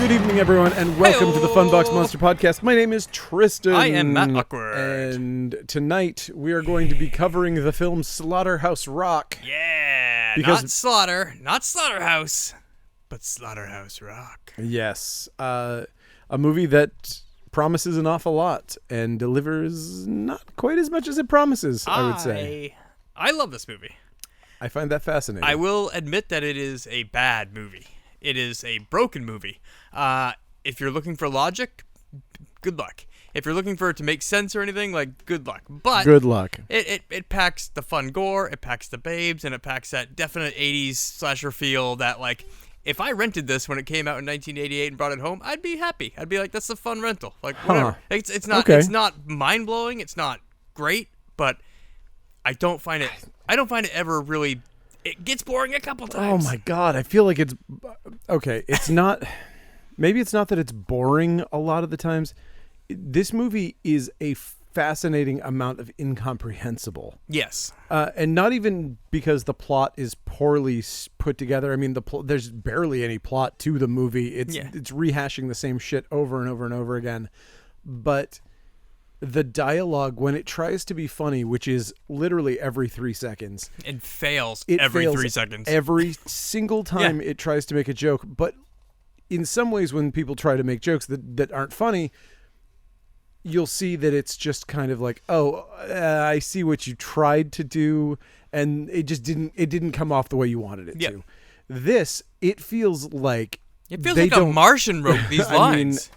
Good evening, everyone, and welcome to the Funbox Monster Podcast. My name is Tristan. I am Matt Awkward. And tonight we are going to be covering the film Slaughterhouserock. Yeah, Because- not Slaughter, not Slaughterhouse, but Slaughterhouserock. Yes, a movie that promises an awful lot and delivers not quite as much as it promises, I would say. I love this movie. I find that fascinating. I will admit that it is a bad movie. It is a broken movie. If you're looking for logic, good luck. If you're looking for it to make sense or anything, like, good luck. But Good luck. It packs the fun gore, it packs the babes, and it packs that definite 80s slasher feel that, like, if I rented this when it came out in 1988 and brought it home, I'd be happy. I'd be like, that's a fun rental. Like, whatever. It's not Okay. It's not mind-blowing, it's not great, but I don't find it ever really. It gets boring a couple times. Oh my god, I feel like it's okay. It's not. Maybe it's not that it's boring a lot of the times. This movie is a fascinating amount of incomprehensible. Yes. And not even because the plot is poorly put together. I mean, there's barely any plot to the movie. It's rehashing the same shit over and over and over again. But the dialogue, when it tries to be funny, which is literally every 3 seconds, It fails it every fails 3 seconds. every single time it tries to make a joke. But in some ways, when people try to make jokes that aren't funny, you'll see that it's just kind of like, I see what you tried to do, and it didn't come off the way you wanted it to. This, it feels like a Martian wrote these lines.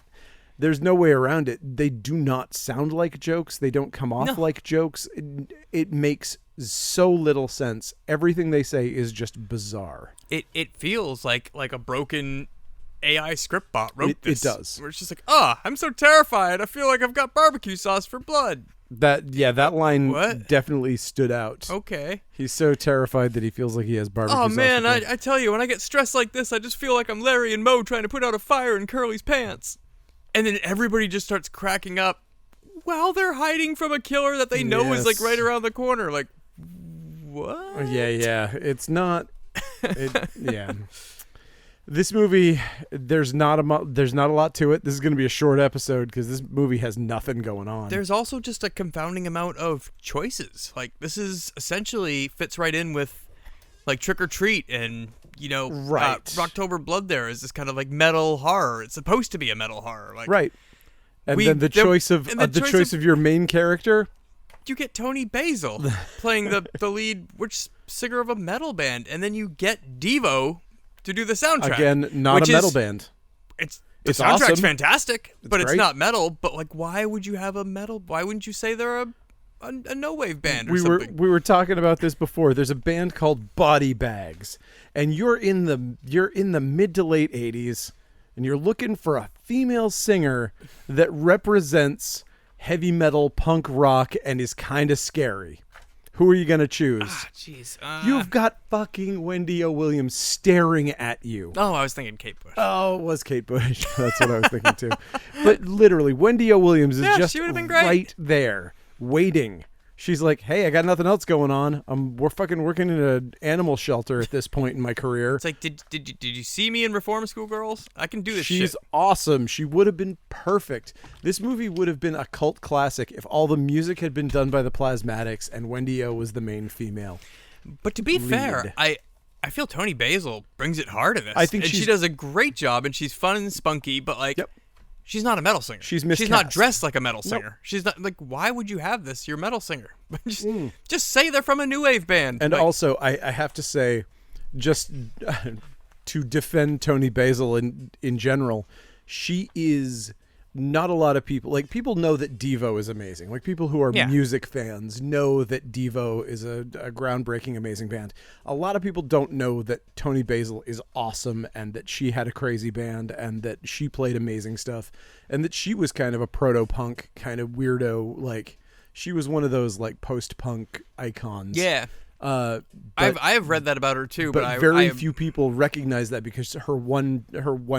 There's no way around it. They do not sound like jokes. They don't come off like jokes. It makes so little sense. Everything they say is just bizarre. It feels like a broken AI script bot wrote this. It does. Where it's just like, I'm so terrified. I feel like I've got barbecue sauce for blood. That line What? definitely stood out. Okay. He's so terrified that he feels like he has barbecue Oh sauce. man, I tell you, when I get stressed like this, I just feel like I'm Larry and Moe trying to put out a fire in Curly's pants. And then everybody just starts cracking up while they're hiding from a killer that they know is like right around the corner. Like, what? Yeah. It's not. This movie, there's not a lot to it. This is going to be a short episode because this movie has nothing going on. There's also just a confounding amount of choices. Like, this is essentially fits right in with like Trick or Treat and, Rocktober Blood. There is this kind of like metal horror. It's supposed to be a metal horror. Like, right. And then the choice of your main character. You get Tony Basil playing the lead singer of a metal band, and then you get Devo to do the soundtrack. Again, not a metal band. The It's soundtrack's awesome. fantastic, but it's great. not metal. But like, why would you have a metal? Why wouldn't you say they're a no wave band or something? We were talking about this before. There's a band called Body Bags, and you're in the mid to late 80s, and you're looking for a female singer that represents heavy metal, punk rock, and is kind of scary. Who are you going to choose? Jeez. You've got fucking Wendy O. Williams staring at you. Oh, I was thinking Kate Bush. Oh, it was Kate Bush. That's what I was thinking too. But literally, Wendy O. Williams is just she would've been great. right there, waiting. She's like, hey, I got nothing else going on. We're fucking working in an animal shelter at this point in my career. It's like, did you see me in Reform School Girls? I can do this shit. She's awesome. She would have been perfect. This movie would have been a cult classic if all the music had been done by the Plasmatics and Wendy O was the main female. But to be fair, I feel Tony Basil brings it hard in this. I think she does a great job, and she's fun and spunky, but like... Yep. She's not a metal singer. She's miscast. She's not dressed like a metal singer. Nope. She's not like, why would you have this? You're a metal singer. Just say they're from a new wave band. And like, also, I have to say, just to defend Tony Basil in general, she is not a lot of people. Like, people know that Devo is amazing. Like, people who are music fans know that Devo is a groundbreaking, amazing band. A lot of people don't know that Tony Basil is awesome and that she had a crazy band and that she played amazing stuff and that she was kind of a proto-punk kind of weirdo. Like, she was one of those, like, post-punk icons. Yeah. I have read that about her too, but very few people recognize that because her one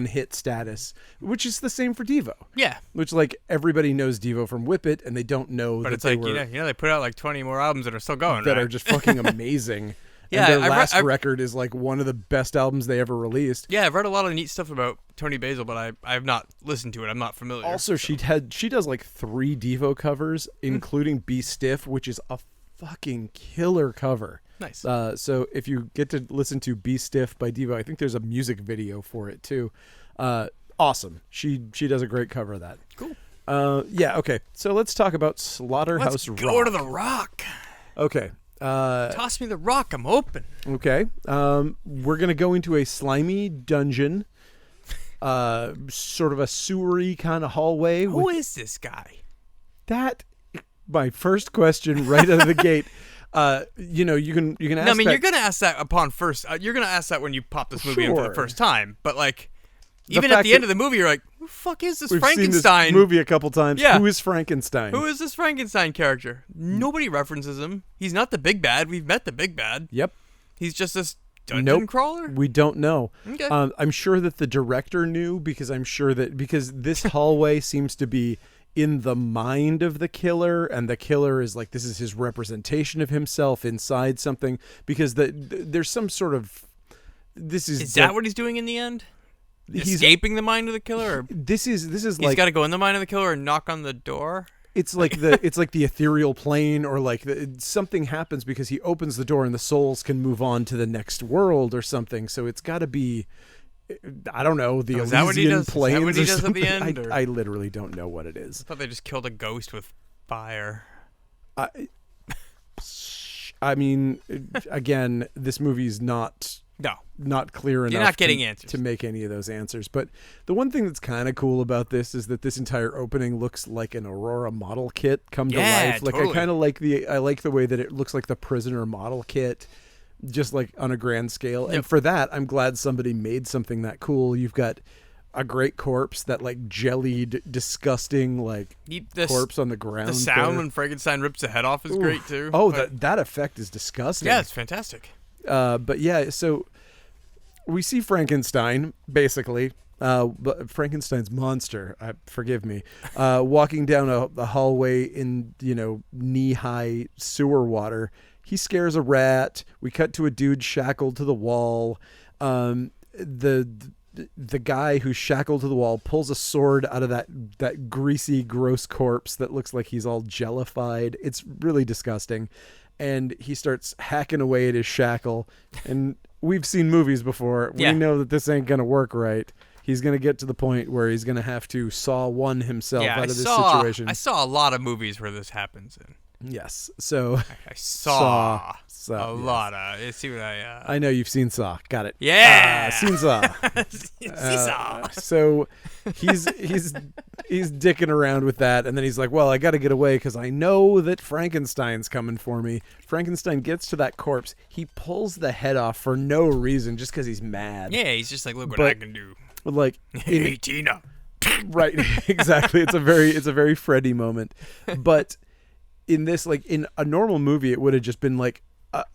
hit status, which is the same for Devo. Yeah, which like everybody knows Devo from Whip It, and they don't know. But that it's like they put out like 20 more albums that are still going. That are just fucking amazing. Yeah, and their last record is like one of the best albums they ever released. Yeah, I've read a lot of neat stuff about Toni Basil, but I have not listened to it. I'm not familiar. Also, she does like 3 Devo covers, including Be Stiff, which is a fucking killer cover. Nice. So if you get to listen to Be Stiff by Devo, I think there's a music video for it too. Awesome. She does a great cover of that. Cool. Yeah. Okay. So let's talk about Slaughterhouse Rock. Let's go to the Rock. Okay. Toss me the rock. I'm open. Okay. We're gonna go into a slimy dungeon, sort of a sewery kind of hallway. Who is this guy? That my first question right out of the gate. You can ask. No, I mean, you're gonna ask that upon first. You're gonna ask that when you pop this movie in for the first time. But like, even at the end of the movie, you're like, "Who the fuck is this Frankenstein?" Seen this movie a couple times. Yeah. Who is Frankenstein? Who is this Frankenstein character? Nobody references him. He's not the big bad. We've met the big bad. Yep. He's just this dungeon crawler. We don't know. Okay. I'm sure that the director knew because this hallway seems to be in the mind of the killer, and the killer is like, this is his representation of himself inside something, because there's some sort of is that what he's doing in the end? He's escaping the mind of the killer? Or this is he's like, got to go in the mind of the killer and knock on the door? It's like the ethereal plane, or like something happens because he opens the door and the souls can move on to the next world or something. So it's got to be, I don't know, the Elysian planes. Is that what he does at the end? I literally don't know what it is. I thought they just killed a ghost with fire. I mean, again, this movie's not clear enough. You're not getting answers to make any of those answers. But the one thing that's kind of cool about this is that this entire opening looks like an Aurora model kit come to life. Like, totally. I kind of like the way that it looks like the Prisoner model kit, just like on a grand scale. Yep. And for that, I'm glad somebody made something that cool. You've got a great corpse, that like jellied, disgusting corpse on the ground. The sound there. when Frankenstein rips the head off is great too. Oh, that effect is disgusting. Yeah, it's fantastic. But yeah, so we see Frankenstein, basically, Frankenstein's monster, forgive me, walking down a hallway in, knee-high sewer water. He scares a rat. We cut to a dude shackled to the wall. The guy who's shackled to the wall pulls a sword out of that greasy, gross corpse that looks like he's all jellified. It's really disgusting. And he starts hacking away at his shackle. And we've seen movies before. Yeah. We know that this ain't going to work right. He's going to get to the point where he's going to have to saw one himself out of this situation. I saw a lot of movies where this happens in. Yes. So I saw a yes. lot of. See what I know you've seen Saw. Got it. Yeah. Seen Saw. Saw. So he's dicking around with that, and then he's like, well, I got to get away because I know that Frankenstein's coming for me. Frankenstein gets to that corpse. He pulls the head off for no reason, just because he's mad. Yeah, he's just like, look what I can do. Like, Hey, Tina. Right. Exactly. It's a very Freddy moment. But in this, like, in a normal movie, it would have just been like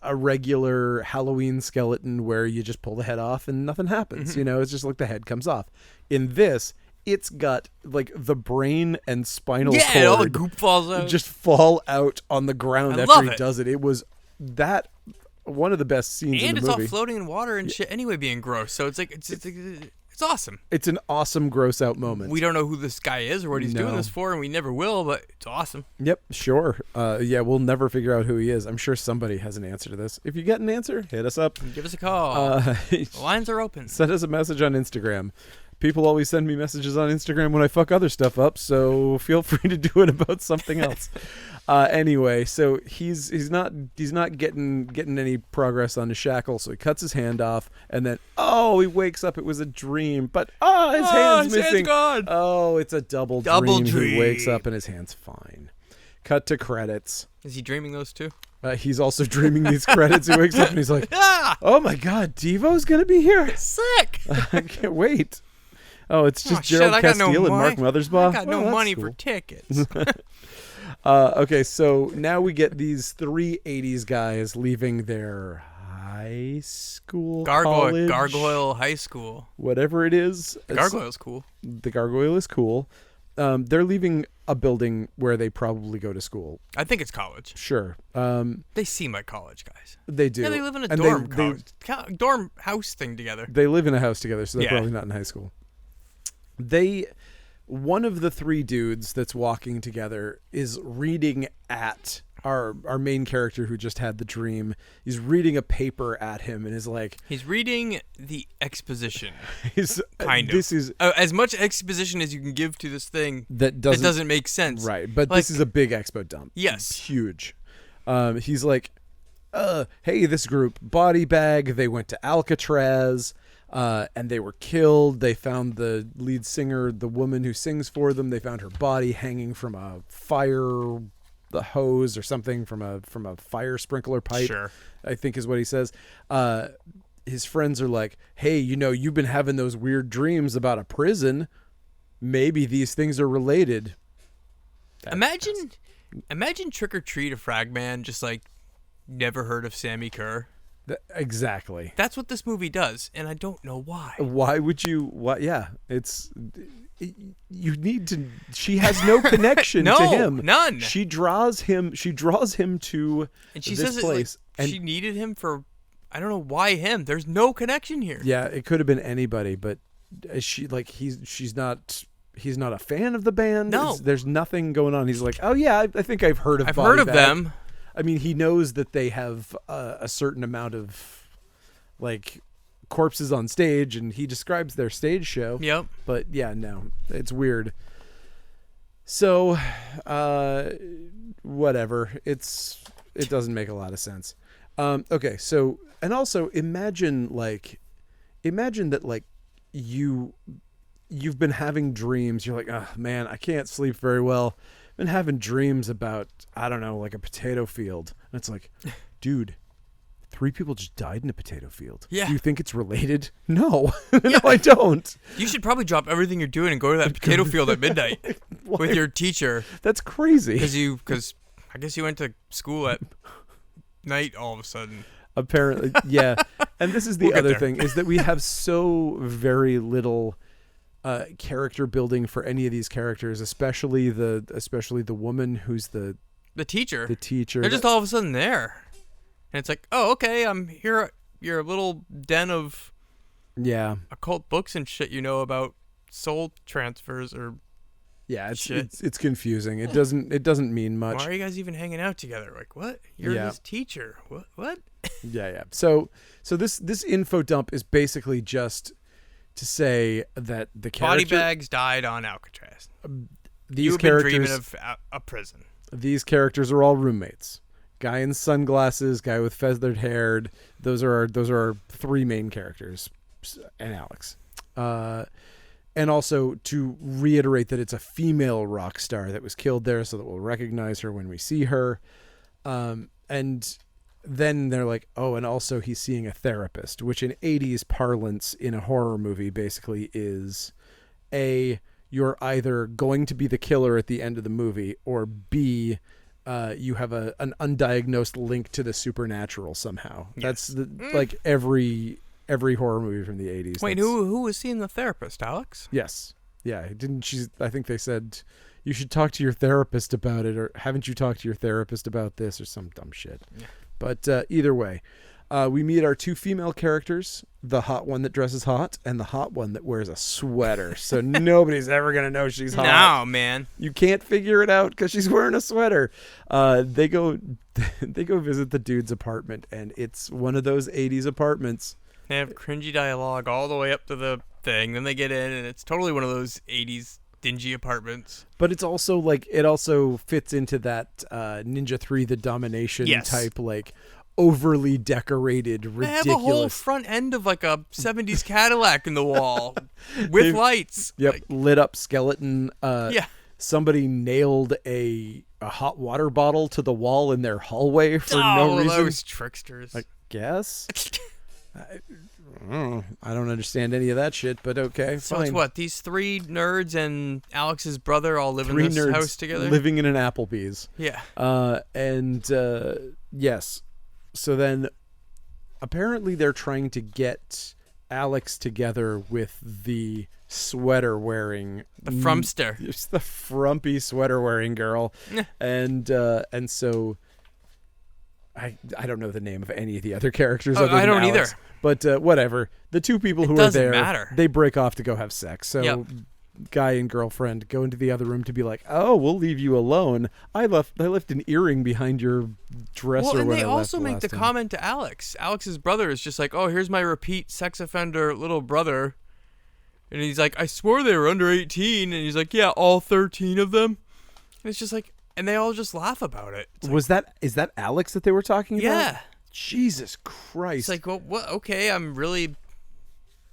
a regular Halloween skeleton where you just pull the head off and nothing happens. Mm-hmm. It's just like the head comes off. In this, it's got like the brain and spinal cord. Yeah, all the goop falls out. Just fall out on the ground after he does it. It was one of the best scenes in the movie. And it's all floating in water and shit anyway, being gross. So it's like it's awesome. It's an awesome gross out moment. We don't know who this guy is or what he's doing this for, and we never will, but it's awesome. Yep, sure. Yeah, we'll never figure out who he is. I'm sure somebody has an answer to this. If you get an answer, hit us up. Give us a call. The lines are open. Send us a message on Instagram. People always send me messages on Instagram when I fuck other stuff up, so feel free to do it about something else. Anyway, so he's not getting any progress on his shackle, so he cuts his hand off, and then he wakes up. It was a dream, but his hand's missing. Hand's gone. Oh, it's a double dream. He wakes up and his hand's fine. Cut to credits. Is he dreaming those too? He's also dreaming these credits. He wakes up and he's like, "Oh my God, Devo's gonna be here! Sick! I can't wait." Oh, it's just Gerald Castile and Mark Mothersbaugh. I got no money for tickets. Okay, so now we get these 3 80s guys leaving their high school, college, Gargoyle High School. whatever it is. Gargoyle's cool. The Gargoyle is cool. they're leaving a building where they probably go to school. I think it's college. Sure. They seem like college guys. They do. Yeah, they live in a And dorm house thing together. They live in a house together, so they're Yeah. probably not in high school. One of the three dudes that's walking together is reading at our main character who just had the dream. He's reading a paper at him and is like... He's reading the exposition. This is... as much exposition as you can give to this thing that doesn't make sense. Right, but like, this is a big expo dump. Yes. It's huge. He's like, hey, this group, body bag, they went to Alcatraz... and they were killed. They found the lead singer, the woman who sings for them. They found her body hanging from a fire, the hose or something from a fire sprinkler pipe. Sure. I think is what he says. His friends are like, hey, you've been having those weird dreams about a prison. Maybe these things are related. Imagine Trick or Treat a Fragman just like never heard of Sammy Kerr. Exactly. That's what this movie does, and I don't know why. Why would you? What? Yeah, you need to. She has no connection to him. None. She draws him to and she this says place, and she needed him for. I don't know why him. There's no connection here. Yeah, it could have been anybody, but she's not. He's not a fan of the band. No, there's nothing going on. He's like, oh yeah, I think I've heard of. I've heard of them. I mean, he knows that they have a certain amount of, like, corpses on stage, and he describes their stage show. Yep. But, yeah, no, it's weird. So, whatever. It doesn't make a lot of sense. Okay, so, and also, imagine that, like, you've been having dreams. You're like, oh, man, I can't sleep very well. Been having dreams about, I don't know, like a potato field. And it's like, dude, 3 people just died in a potato field. Yeah. Do you think it's related? No. No, I don't. You should probably drop everything you're doing and go to that potato field at midnight with your teacher. That's crazy. Because I guess you went to school at night all of a sudden. Apparently, yeah. And this is the other thing, is that we have so very little... character building for any of these characters, especially the woman who's the teacher. The teacher. They're just all of a sudden there, and it's like, oh, okay, I'm here at your little den of occult books and shit. About soul transfers or it's confusing. It doesn't mean much. Why are you guys even hanging out together? Like, what? You're his teacher. What? Yeah. So this info dump is basically just to say that the character... Body bags died on Alcatraz. You've been dreaming of a prison. These characters are all roommates. Guy in sunglasses, guy with feathered hair. Those are our 3 main characters, and Alex. And also to reiterate that it's a female rock star that was killed there, so that we'll recognize her when we see her. And then they're like, oh, and also he's seeing a therapist, which in 80s parlance in a horror movie basically is you're either going to be the killer at the end of the movie, or B, you have an undiagnosed link to the supernatural somehow. Yes. That's like every horror movie from the 80s. Wait, who was seeing the therapist, Alex? Yes. Yeah, I think they said you should talk to your therapist about it, or haven't you talked to your therapist about this, or some dumb shit. Yeah. But either way, we meet our 2 female characters, the hot one that dresses hot and the hot one that wears a sweater. So nobody's ever going to know she's hot. No, man. You can't figure it out because she's wearing a sweater. They go visit the dude's apartment, and it's one of those 80s apartments. They have cringy dialogue all the way up to the thing. Then they get in, and it's totally one of those 80s dingy apartments. But it's also like, it also fits into that Ninja 3 The Domination type, like overly decorated, ridiculous. They have a whole front end of like a 70s Cadillac in the wall with lights. Yep, like, lit up skeleton. Somebody nailed a hot water bottle to the wall in their hallway for no reason. Those tricksters. I guess. I don't understand any of that shit, but okay, so fine. It's what, these 3 nerds and Alex's brother all live in this house together? Living in an Applebee's. Yeah. Yes. So then apparently they're trying to get Alex together with the sweater wearing The frumpster. It's the frumpy sweater wearing girl. and so I don't know the name of any of the other characters. Other I than don't Alex, either. But whatever. The two people who are doesn't there, matter. they break off to go have sex. So Yep. guy and girlfriend go into the other room to be like, "Oh, we'll leave you alone. I left an earring behind your dresser." Well, and when they I also left make last the time." comment to Alex. Alex's brother is just like, "Oh, here's my repeat sex offender little brother," and he's like, "I swore they were under 18," and he's like, "Yeah, all 13 of them." And it's just like, and they all just laugh about it. It's like, Is that Alex that they were talking about? yeah. Jesus Christ. It's like, well, what? Okay, I'm really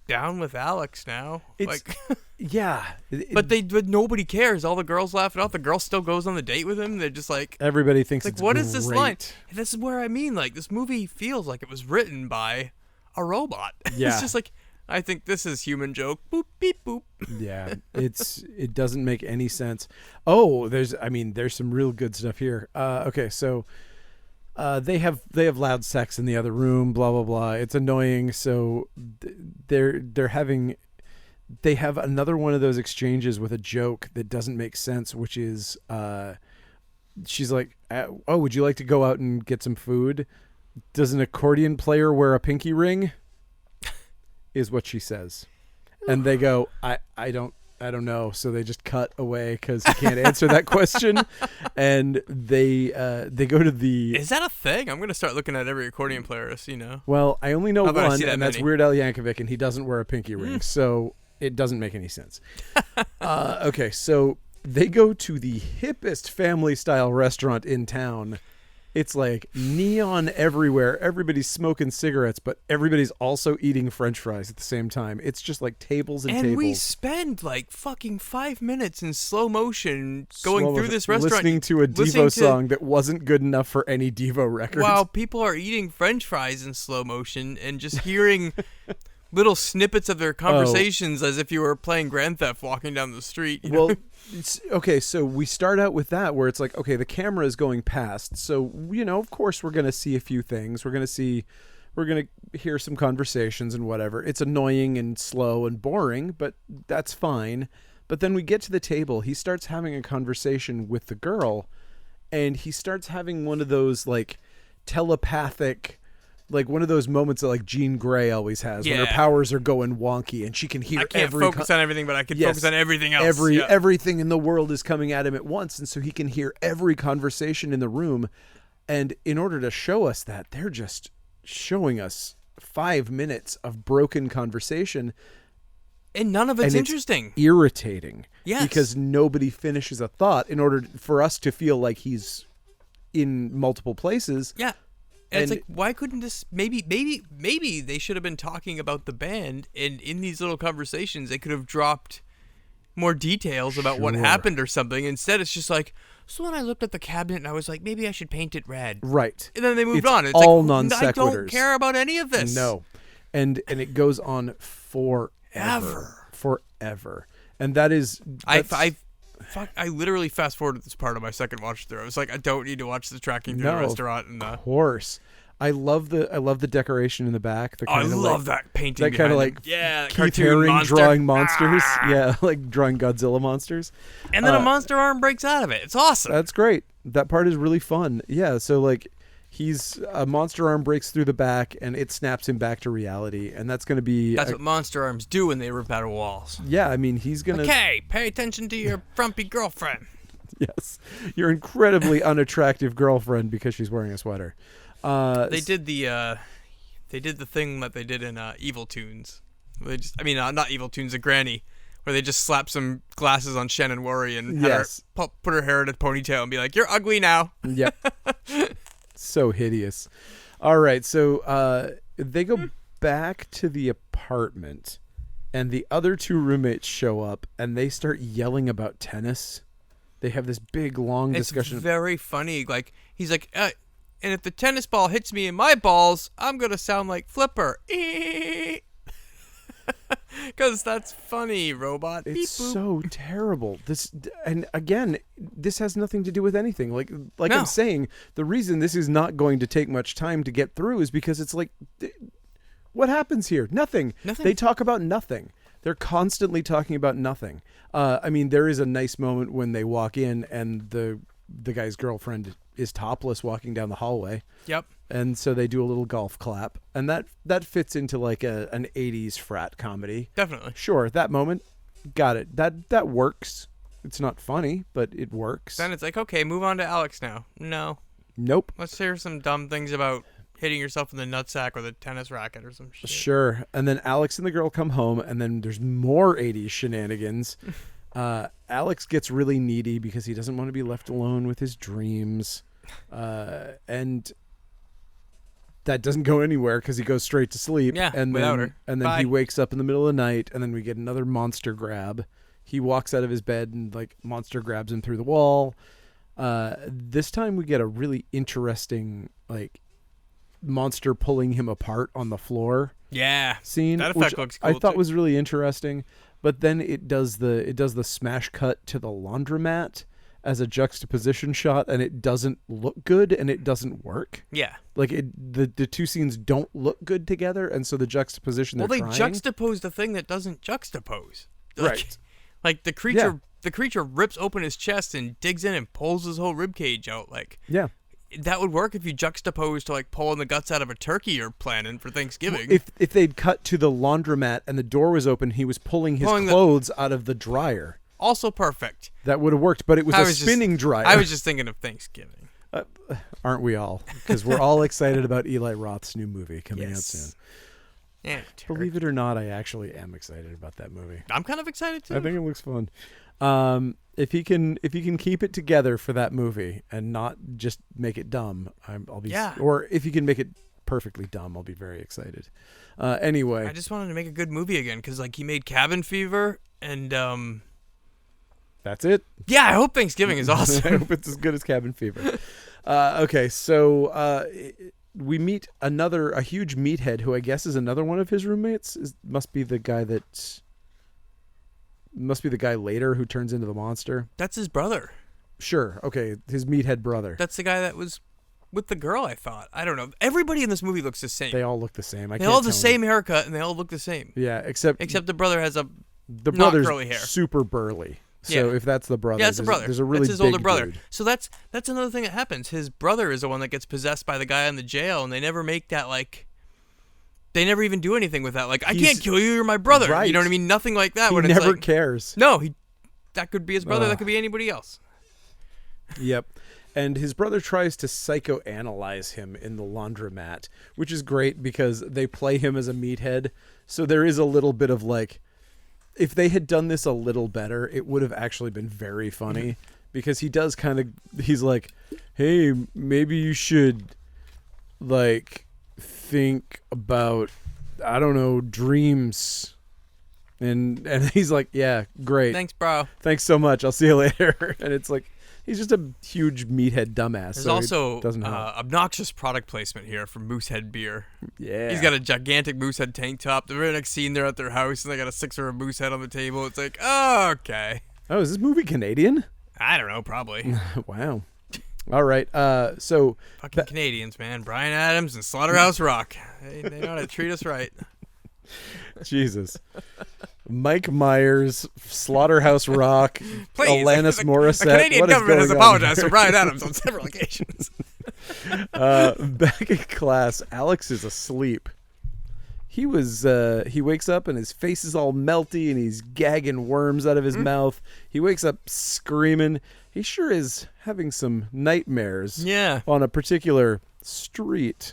down with Alex now. It's- Like, yeah. but nobody cares. All the girls laugh it off. The girl still goes on the date with him. They're just like, everybody thinks like, it's what is this great. line? And this is where I mean, like, this movie feels like it was written by a robot. Yeah. It's just like, I think this is human joke. Boop, beep, boop. Yeah, it doesn't make any sense. Oh, there's some real good stuff here. Okay, so they have loud sex in the other room, blah blah blah. It's annoying. So they have another one of those exchanges with a joke that doesn't make sense, which is she's like, "Oh, would you like to go out and get some food? Does an accordion player wear a pinky ring?" is what she says. And they go, I don't know. So they just cut away because he can't answer that question. And they go to the. Is that a thing? I'm gonna start looking at every accordion player, you know. Well, I only know How about I one, see that and that's many? Weird Al Yankovic, and he doesn't wear a pinky ring, so it doesn't make any sense. Okay, so they go to the hippest family-style restaurant in town. It's like neon everywhere. Everybody's smoking cigarettes, but everybody's also eating French fries at the same time. It's just like tables and And tables. we spend like fucking 5 minutes in slow motion going Slow through motion, this restaurant, listening to a listening Devo to- song that wasn't good enough for any Devo record. while people are eating French fries in slow motion and just hearing little snippets of their conversations as if you were playing Grand Theft walking down the street. You know? Well, okay, so we start out with that where it's like, okay, the camera is going past. So, of course we're going to see a few things. We're going to hear some conversations and whatever. It's annoying and slow and boring, but that's fine. But then we get to the table. He starts having a conversation with the girl, and he starts having one of those like telepathic, like one of those moments that like Jean Grey always has when her Yeah. powers are going wonky and she can hear I can't focus on everything, but I can Yes. focus on everything else. Everything in the world is coming at him at once, and so he can hear every conversation in the room. And in order to show us that, they're just showing us 5 minutes of broken conversation. And none of it's And it's irritating. Irritating. Yes. Because nobody finishes a thought in order for us to feel like he's in multiple places. Yeah. And it's And- like, why couldn't this? Maybe they should have been talking about the band, and in these little conversations, they could have dropped more details about what Sure. happened or something. Instead, it's just like, so when I looked at the cabinet, and I was like, maybe I should paint it red. Right. And then they moved It's on. It's all like, non I don't sequiturs. care about any of this. No. And it goes on forever. And that's I literally fast forwarded this part of my second watch through. I was like, I don't need to watch the tracking through the restaurant. And Of course. I love the decoration in the back. The I kinda love that painting. That kind of behind like them. Yeah, that Keith cartoon Haring monster. drawing monsters. Ah! Yeah, like drawing Godzilla monsters. And then a monster arm breaks out of it. It's awesome. That's great. That part is really fun. Yeah, so like a monster arm breaks through the back and it snaps him back to reality, and that's going to be That's what monster arms do when they rip out of walls. yeah, I mean, he's going to Okay, pay attention to your frumpy girlfriend. yes. Your incredibly unattractive girlfriend because she's wearing a sweater. They did the thing that they did in Evil Tunes. Not Evil Tunes, a Granny, where they just slap some glasses on Shannon Worry and had Yes. her put her hair in a ponytail and be like, "You're ugly now." Yep. So hideous. All right, so they go back to the apartment, and the other two roommates show up, and they start yelling about tennis. They have this big, long discussion. It's very funny. Like, he's like, and if the tennis ball hits me in my balls, I'm gonna sound like Flipper. Because that's funny, robot. It's Beep, boop. so terrible. And again, this has nothing to do with anything. Like No. I'm saying, the reason this is not going to take much time to get through is because it's like, What happens here? Nothing. Nothing. They talk about nothing. They're constantly talking about nothing. I mean, there is a nice moment when they walk in and the guy's girlfriend is topless walking down the hallway. Yep. And so they do a little golf clap, and that fits into like an 80s frat comedy. Definitely. Sure, that moment, got it. That works. It's not funny, but it works. Then it's like, okay, move on to Alex now. No. Nope. Let's hear some dumb things about hitting yourself in the nutsack with a tennis racket or some shit. Sure. And then Alex and the girl come home, and then there's more 80s shenanigans. Alex gets really needy because he doesn't want to be left alone with his dreams. And that doesn't go anywhere because he goes straight to sleep. Yeah, and without then, her. And then Bye. he wakes up in the middle of the night, and then we get another monster grab. He walks out of his bed, and like monster grabs him through the wall. This time we get a really interesting like monster pulling him apart on the floor. Yeah. Scene, That which effect looks cool I thought too. was really interesting. But then it does the smash cut to the laundromat as a juxtaposition shot, and it doesn't look good and it doesn't work. Yeah. Like the two scenes don't look good together, and so the juxtaposition. Well, they trying, juxtapose the thing that doesn't juxtapose. Like, Right. Like the creature, the creature rips open his chest and digs in and pulls his whole rib cage out. Like Yeah. that would work if you juxtapose to like pulling the guts out of a turkey you're planning for Thanksgiving. If they'd cut to the laundromat and the door was open, he was pulling his clothes out of the dryer. Also perfect. That would have worked, but it was a spinning dryer. I was just thinking of Thanksgiving. Aren't we all? Because we're all excited about Eli Roth's new movie coming out soon. Yeah, Believe it or not, I actually am excited about that movie. I'm kind of excited too. I think it looks fun. If he can keep it together for that movie and not just make it dumb, I'll be. Yeah. Or if he can make it perfectly dumb, I'll be very excited. Anyway, I just wanted to make a good movie again because like he made Cabin Fever and that's it. yeah, I hope Thanksgiving is I awesome. hope it's as good as Cabin Fever. Okay, so we meet a huge meathead who I guess is another one of his roommates. Must be the guy later who turns into the monster. That's his brother. Sure. Okay, his meathead brother. That's the guy that was with the girl, I thought. I don't know. Everybody in this movie looks the same. They all look the same. They all have the same haircut and they all look the same. Yeah, except the brother has the not brother's curly hair. super burly. So Yeah. if that's the brother, Yeah, that's the brother. There's a really that's his big older brother. dude. So that's another thing that happens. His brother is the one that gets possessed by the guy in the jail, and they never make that like. They never even do anything with that. Like, I can't kill you. You're my brother. Right. You know what I mean? Nothing like that. He when it's never like, cares. No, that could be his brother. That could be anybody else. Yep. And his brother tries to psychoanalyze him in the laundromat, which is great because they play him as a meathead. So there is a little bit of like, if they had done this a little better, it would have actually been very funny because he does he's like, hey, maybe you should like think about, I don't know, dreams. And he's like, yeah, great. Thanks, bro. Thanks so much. I'll see you later. And it's like, he's just a huge meathead dumbass. There's so also it doesn't help. obnoxious product placement here from Moosehead Beer. Yeah. He's got a gigantic Moosehead tank top. The very next scene, they're at their house, and they got a sixer of Moosehead on the table. It's like, oh, okay. Oh, is this movie Canadian? I don't know, probably. Wow. All right. So Fucking Canadians, man. Bryan Adams and Slaughterhouserock. They know how to treat us right. Jesus. Mike Myers, Slaughterhouserock, Please, Alanis Morissette. The Canadian what is government has going on apologized here? to Bryan Adams on several occasions. Back in class, Alex is asleep. He wakes up and his face is all melty and he's gagging worms out of his mouth. He wakes up screaming. He sure is having some nightmares. Yeah. On a particular street.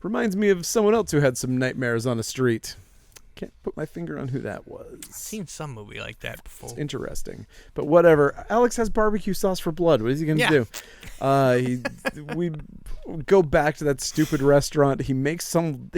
Reminds me of someone else who had some nightmares on a street. Can't put my finger on who that was. I've seen some movie like that before. It's interesting, but whatever. Alex has barbecue sauce for blood. What is he going to do? We go back to that stupid restaurant. He makes some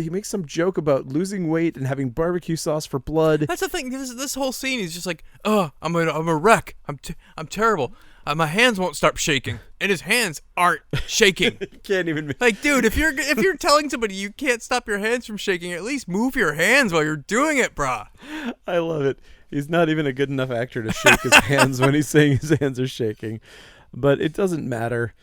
joke about losing weight and having barbecue sauce for blood. That's the thing. This whole scene is just like, oh, I'm a wreck. I'm terrible. My hands won't stop shaking, and his hands aren't shaking. Can't even. Like, dude, if you're telling somebody you can't stop your hands from shaking, at least move your hands while you're doing it, brah. I love it. He's not even a good enough actor to shake his hands when he's saying his hands are shaking, but it doesn't matter.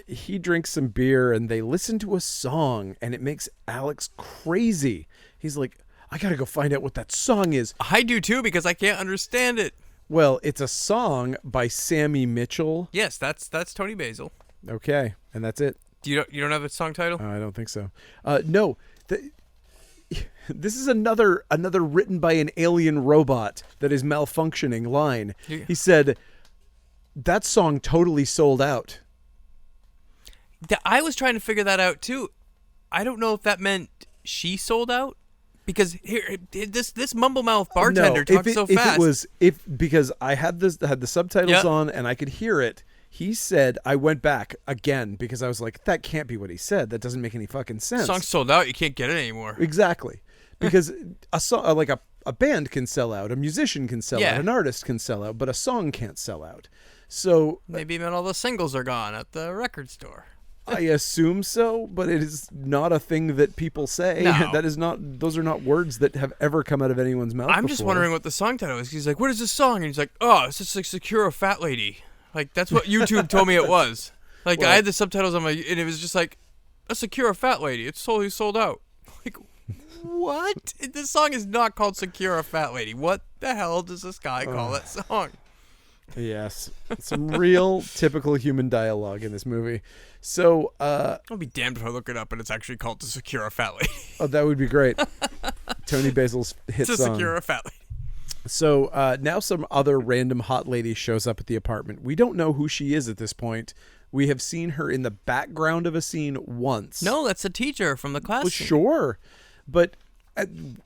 He drinks some beer and they listen to a song and it makes Alex crazy. He's like, I gotta go find out what that song is. I do too, because I can't understand it. Well, it's a song by Sammy Mitchell. Yes, that's Tony Basil. Okay, and that's it. You don't have a song title? I don't think so. No, this is another written by an alien robot that is malfunctioning line. Yeah. He said, that song totally sold out. I was trying to figure that out too. I don't know if that meant she sold out, because here this mumble mouth bartender talks so fast. Because I had the subtitles on and I could hear it. He said, I went back again because I was like, that can't be what he said. That doesn't make any fucking sense. The song's sold out. You can't get it anymore. Exactly. Because a song, like a band can sell out, a musician can sell out, an artist can sell out, but a song can't sell out. So maybe even all the singles are gone at the record store. I assume so, but it is not a thing that people say. No. Those are not words that have ever come out of anyone's mouth I'm just wondering what the song title is. He's like, what is this song? And he's like, oh, it's just like Secure a Fat Lady. Like, that's what YouTube told me it was. Like, I had the subtitles on and it was just like, a Secure a Fat Lady. It's totally sold out. Like, what? This song is not called Secure a Fat Lady. What the hell does this guy call that song? Yes. Some real typical human dialogue in this movie. So, I'll be damned if I look it up and it's actually called To Secure a Fat Lady. Oh, that would be great. Tony Basil's hit song. To Secure a Fat Lady. So now some other random hot lady shows up at the apartment. We don't know who she is at this point. We have seen her in the background of a scene once. No, that's a teacher from the class. Well, sure. But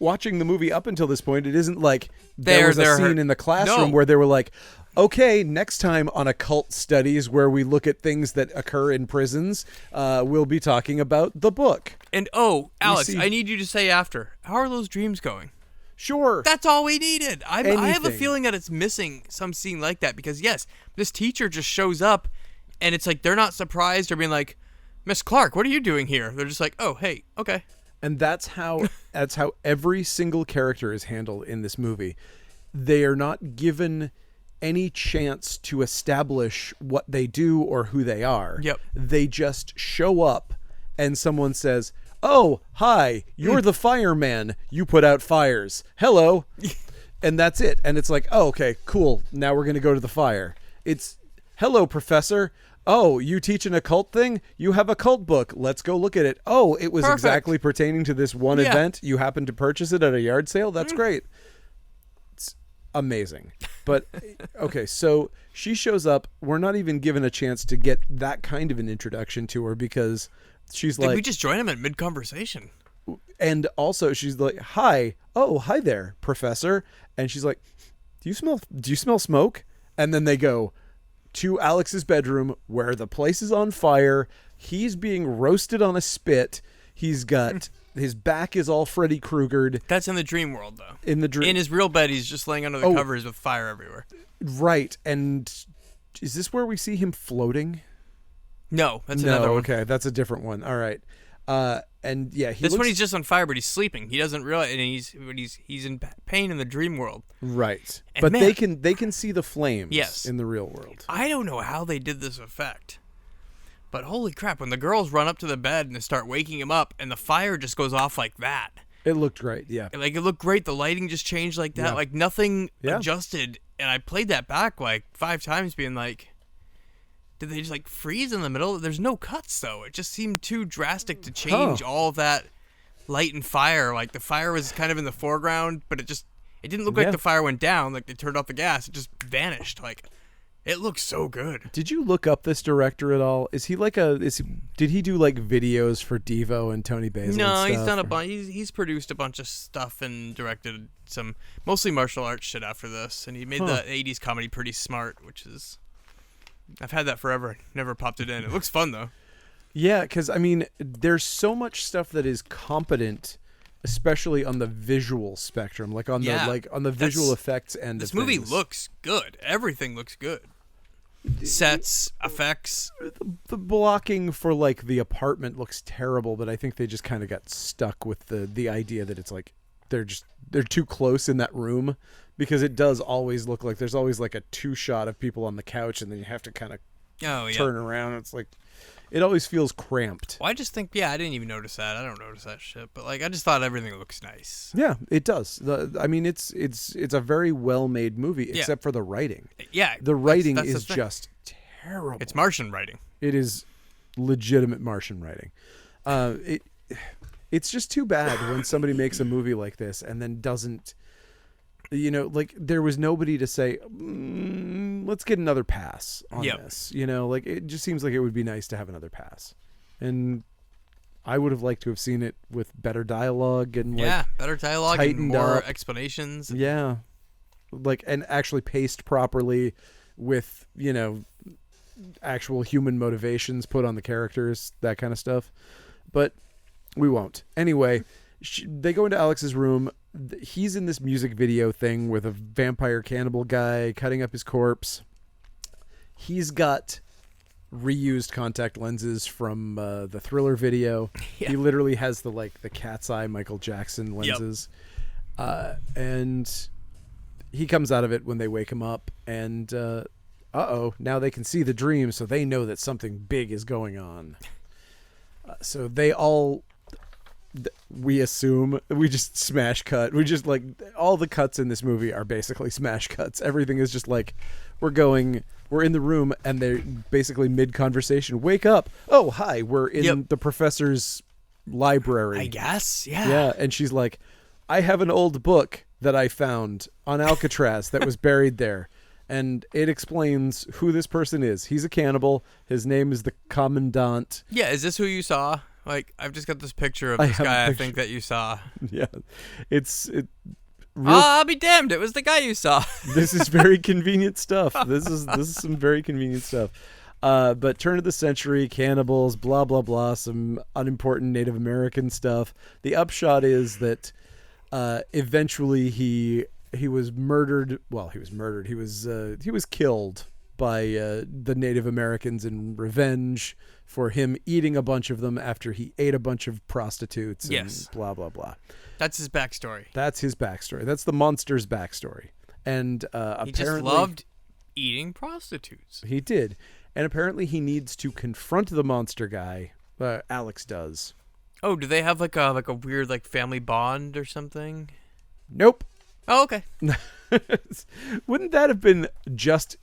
watching the movie up until this point, it isn't like there was a scene in the classroom where they were like, okay, next time on Occult Studies, where we look at things that occur in prisons, we'll be talking about the book. And Alex, I need you to say after, how are those dreams going? Sure. That's all we needed. I have a feeling that it's missing some scene like that, because yes, this teacher just shows up and it's like they're not surprised or being like, Miss Clark, what are you doing here? They're just like, oh, hey, okay. And that's how every single character is handled in this movie. They are not given any chance to establish what they do or who they are. Yep. They just show up and someone says, oh, hi, you're the fireman. You put out fires. Hello. And that's it. And it's like, oh, okay, cool. Now we're going to go to the fire. It's, hello, professor. Oh, you teach an occult thing? You have a cult book. Let's go look at it. Oh, it was exactly pertaining to this one event. You happened to purchase it at a yard sale? That's great. It's amazing. But, okay, so she shows up. We're not even given a chance to get that kind of an introduction to her because she's like, we just join him in mid-conversation. And also she's like, hi. Oh, hi there, professor. And she's like, do you smell smoke? And then they go to Alex's bedroom where the place is on fire. He's being roasted on a spit. He's got his back is all Freddy Kruegered. That's in the dream world, though. In his real bed, he's just laying under the covers with fire everywhere. Right. And is this where we see him floating? No, that's another one. Okay, that's a different one. All right. And yeah, this one he's just on fire, but he's sleeping. He doesn't realize, and he's in pain in the dream world. Right. And but man, they can see the flames yes, in the real world. I don't know how they did this effect. But holy crap, when the girls run up to the bed and they start waking him up and the fire just goes off like that. It looked great, yeah. Like, it looked great. The lighting just changed like that. Yeah. Like, nothing adjusted. And I played that back like 5 times being like, did they just like freeze in the middle? There's no cuts, though. It just seemed too drastic to change all of that light and fire. Like, the fire was kind of in the foreground, but it didn't look like the fire went down. Like, they turned off the gas. It just vanished. Like, it looks so good. Did you look up this director at all? Is he like did he do like videos for Devo and Tony Basil? No, he's done a bunch. He's produced a bunch of stuff and directed some mostly martial arts shit after this. And he made the 80s comedy Pretty Smart, which is, I've had that forever. Never popped it in. It looks fun though. Yeah, because I mean, there's so much stuff that is competent, especially on the visual spectrum, like on the visual effects end. This movie looks good. Everything looks good. Sets, effects. The blocking for like the apartment looks terrible, but I think they just kind of got stuck with the idea that it's like they're too close in that room, because it does always look like there's always like a 2 shot of people on the couch, and then you have to kind of turn around. It's like, it always feels cramped. Well, I just think, I didn't even notice that. I don't notice that shit. But, like, I just thought everything looks nice. Yeah, it does. I mean, it's a very well-made movie, except for the writing. Yeah. The writing that's is the thing. just terrible. It's Martian writing. It is legitimate Martian writing. It's just too bad when somebody makes a movie like this and then doesn't, like, there was nobody to say, let's get another pass on this. Like, it just seems like it would be nice to have another pass. And I would have liked to have seen it with better dialogue and better dialogue and more up explanations. Yeah. Like, and actually paced properly with, actual human motivations put on the characters, that kind of stuff. But we won't. Anyway, they go into Alex's room. He's in this music video thing with a vampire cannibal guy cutting up his corpse. He's got reused contact lenses from the Thriller video. Yeah. He literally has the cat's eye Michael Jackson lenses. Yep. And he comes out of it when they wake him up, and now they can see the dream, so they know that something big is going on. So they all, we assume, we just smash cut. We just, all the cuts in this movie are basically smash cuts. Everything is just we're in the room, and they're basically mid-conversation. Wake up. Oh, hi, we're in the professor's library. I guess, yeah. Yeah, and she's like, I have an old book that I found on Alcatraz that was buried there. And it explains who this person is. He's a cannibal. His name is the Commandant. Yeah, is this who you saw? Like, I've just got this picture of this guy I think that you saw. Yeah. I'll be damned. It was the guy you saw. This is very convenient stuff. This is some very convenient stuff. But turn of the century, cannibals, blah, blah, blah, some unimportant Native American stuff. The upshot is that eventually he was murdered. Well, he was murdered. He was killed by the Native Americans in revenge for him eating a bunch of them after he ate a bunch of prostitutes. And blah, blah, blah. That's his backstory. That's his backstory. That's the monster's backstory. And he apparently just loved eating prostitutes. He did. And apparently he needs to confront the monster guy. Alex does. Oh, do they have like a weird family bond or something? Nope. Oh, okay. Wouldn't that have been just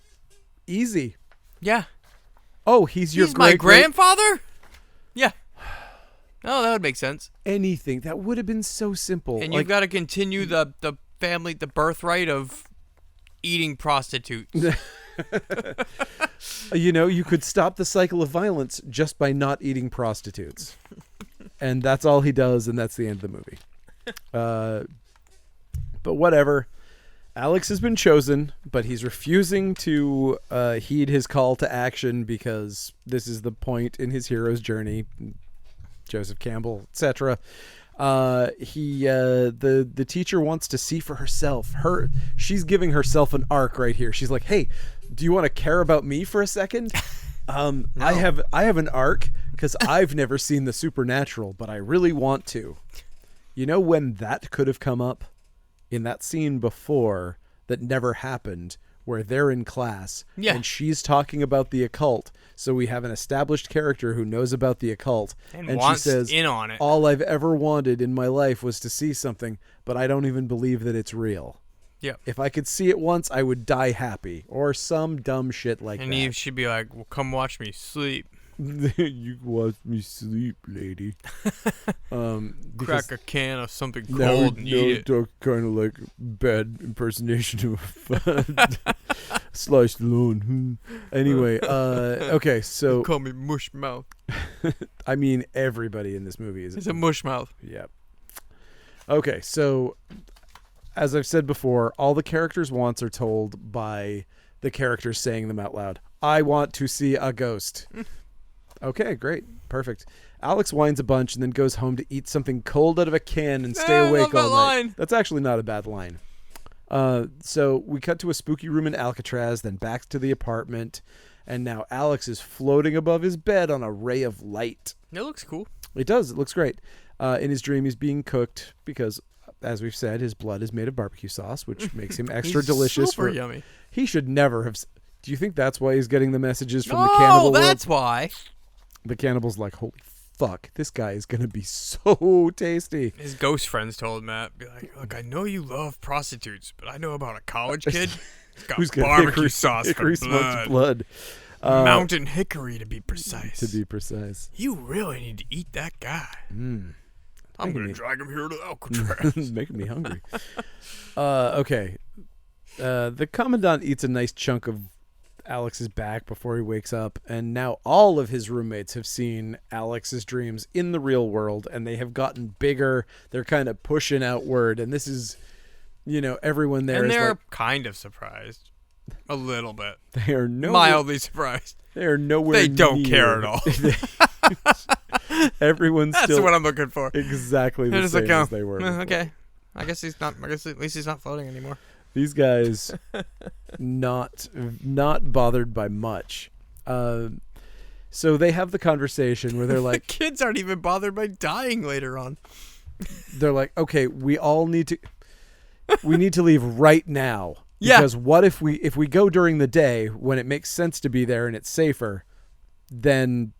easy? Yeah. Oh, he's my grandfather? Yeah. Oh, that would make sense. Anything. That would have been so simple. And you've got to continue the family, the birthright of eating prostitutes. You could stop the cycle of violence just by not eating prostitutes. And that's all he does, and that's the end of the movie. But whatever. Alex has been chosen, but he's refusing to heed his call to action because this is the point in his hero's journey. Joseph Campbell, etc. The teacher wants to see for herself. She's giving herself an arc right here. She's like, "Hey, do you want to care about me for a second? No. I have an arc because I've never seen the supernatural, but I really want to." You know when that could have come up? In that scene before that never happened, where they're in class and she's talking about the occult. So we have an established character who knows about the occult, and wants she says, in on it. "All I've ever wanted in my life was to see something, but I don't even believe that it's real. Yeah. If I could see it once, I would die happy," or some dumb shit like and that. And she'd be like, "Well, come watch me sleep." You watch me sleep, lady. Crack a can of something cold and eat it. Kind of like bad impersonation of Sly Stallone. Anyway, okay, so They call me mush mouth. I mean, everybody in this movie is a mush mouth. Yeah. Okay, so as I've said before, all the characters' wants are told by the characters saying them out loud. I want to see a ghost. Okay, great. Perfect. Alex whines a bunch and then goes home to eat something cold out of a can and stay awake all night. Line. That's actually not a bad line. So we cut to a spooky room in Alcatraz, then back to the apartment, and now Alex is floating above his bed on a ray of light. It looks cool. It does. It looks great. In his dream, he's being cooked because, as we've said, his blood is made of barbecue sauce, which makes him extra delicious. Super yummy. He should never have... Do you think that's why he's getting the messages from the cannibal Oh, world? that's why. The cannibal's like, holy fuck, this guy is going to be so tasty. His ghost friends told Matt, be like, look, I know you love prostitutes, but I know about a college kid who's got barbecue sauce hickory for smoked blood. Mountain hickory, to be precise. You really need to eat that guy. I'm going to drag him here to Alcatraz. Making me hungry. Okay. The Commandant eats a nice chunk of Alex's back before he wakes up, and now all of his roommates have seen Alex's dreams in the real world, and they have gotten bigger. They're kind of pushing outward, and this is, everyone there and is they're like, kind of surprised. A little bit. They are mildly surprised. They are nowhere They don't near. care at all. Everyone's That's still what I'm looking for. exactly the same as they were. Okay. I guess at least he's not floating anymore. These guys not bothered by much. So they have the conversation where they're like, kids aren't even bothered by dying later on. They're like, okay, we need to leave right now. Yeah. Because what if we go during the day when it makes sense to be there and it's safer, then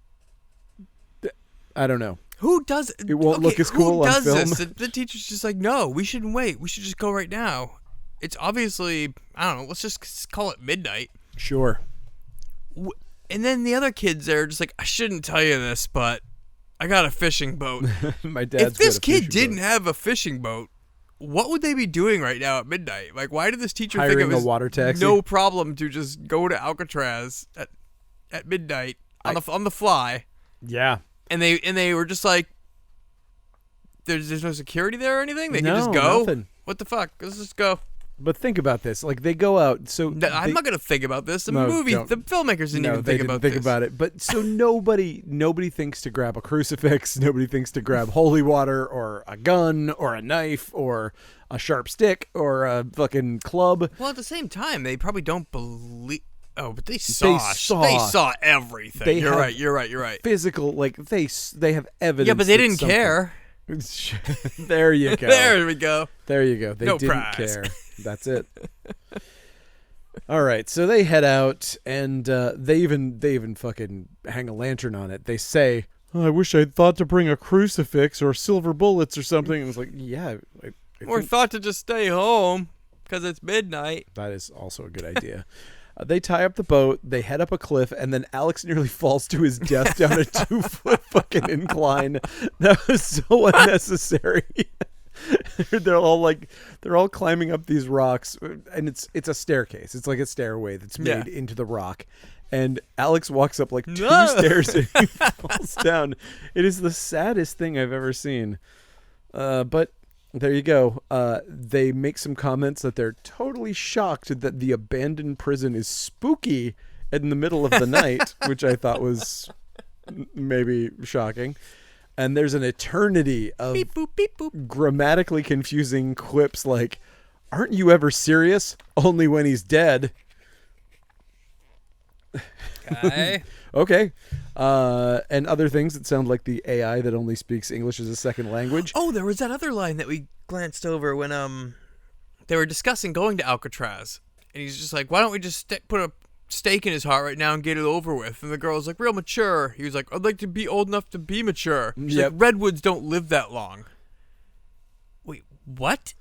I don't know. Who does it? Won't look as cool on film. This? The teacher's just like, no, we shouldn't wait. We should just go right now. It's obviously, I don't know, let's just call it midnight. Sure. And then the other kids are just like, I shouldn't tell you this, but I got a fishing boat. My dad's If this got a kid didn't have a fishing boat, what would they be doing right now at midnight? Like, why did this teacher think it was a water taxi? no problem to just go to Alcatraz at midnight on the fly? Yeah. And they were just like, there's no security there or anything? They can just No, go? nothing. What the fuck? Let's just go. But think about this. Like, they go out. So I'm not going to think about this. The No, movie, don't. the filmmakers didn't even they think didn't about think this. about it. But so nobody thinks to grab a crucifix. Nobody thinks to grab holy water or a gun or a knife or a sharp stick or a fucking club. Well, at the same time, they probably don't believe. Oh, but they saw everything. You're right. Physical, like they have evidence. Yeah, but they that didn't care. There you go. There we go. There you go. They No didn't prize. care. That's it. All right, so they head out, and they even fucking hang a lantern on it. They say, oh, "I wish I'd thought to bring a crucifix or silver bullets or something." And it's like, yeah, I Or think thought to just stay home because it's midnight. that is also a good idea. They tie up the boat, they head up a cliff, and then Alex nearly falls to his death down a 2-foot fucking incline. That was so unnecessary. They're all climbing up these rocks, and it's a staircase. It's like a stairway that's made into the rock. And Alex walks up like 2 stairs and he falls down. It is the saddest thing I've ever seen. But there you go. They make some comments that they're totally shocked that the abandoned prison is spooky in the middle of the night, which I thought was maybe shocking. And there's an eternity of Beep, boop, beep, boop. grammatically confusing quips like, aren't you ever serious? Only when he's dead. Okay. Okay. And other things that sound like the AI that only speaks English as a second language. Oh, there was that other line that we glanced over when they were discussing going to Alcatraz, and he's just like, "Why don't we just put a stake in his heart right now and get it over with?" And the girl's like, "Real mature." He was like, "I'd like to be old enough to be mature." She's like, "Redwoods don't live that long." Wait, what?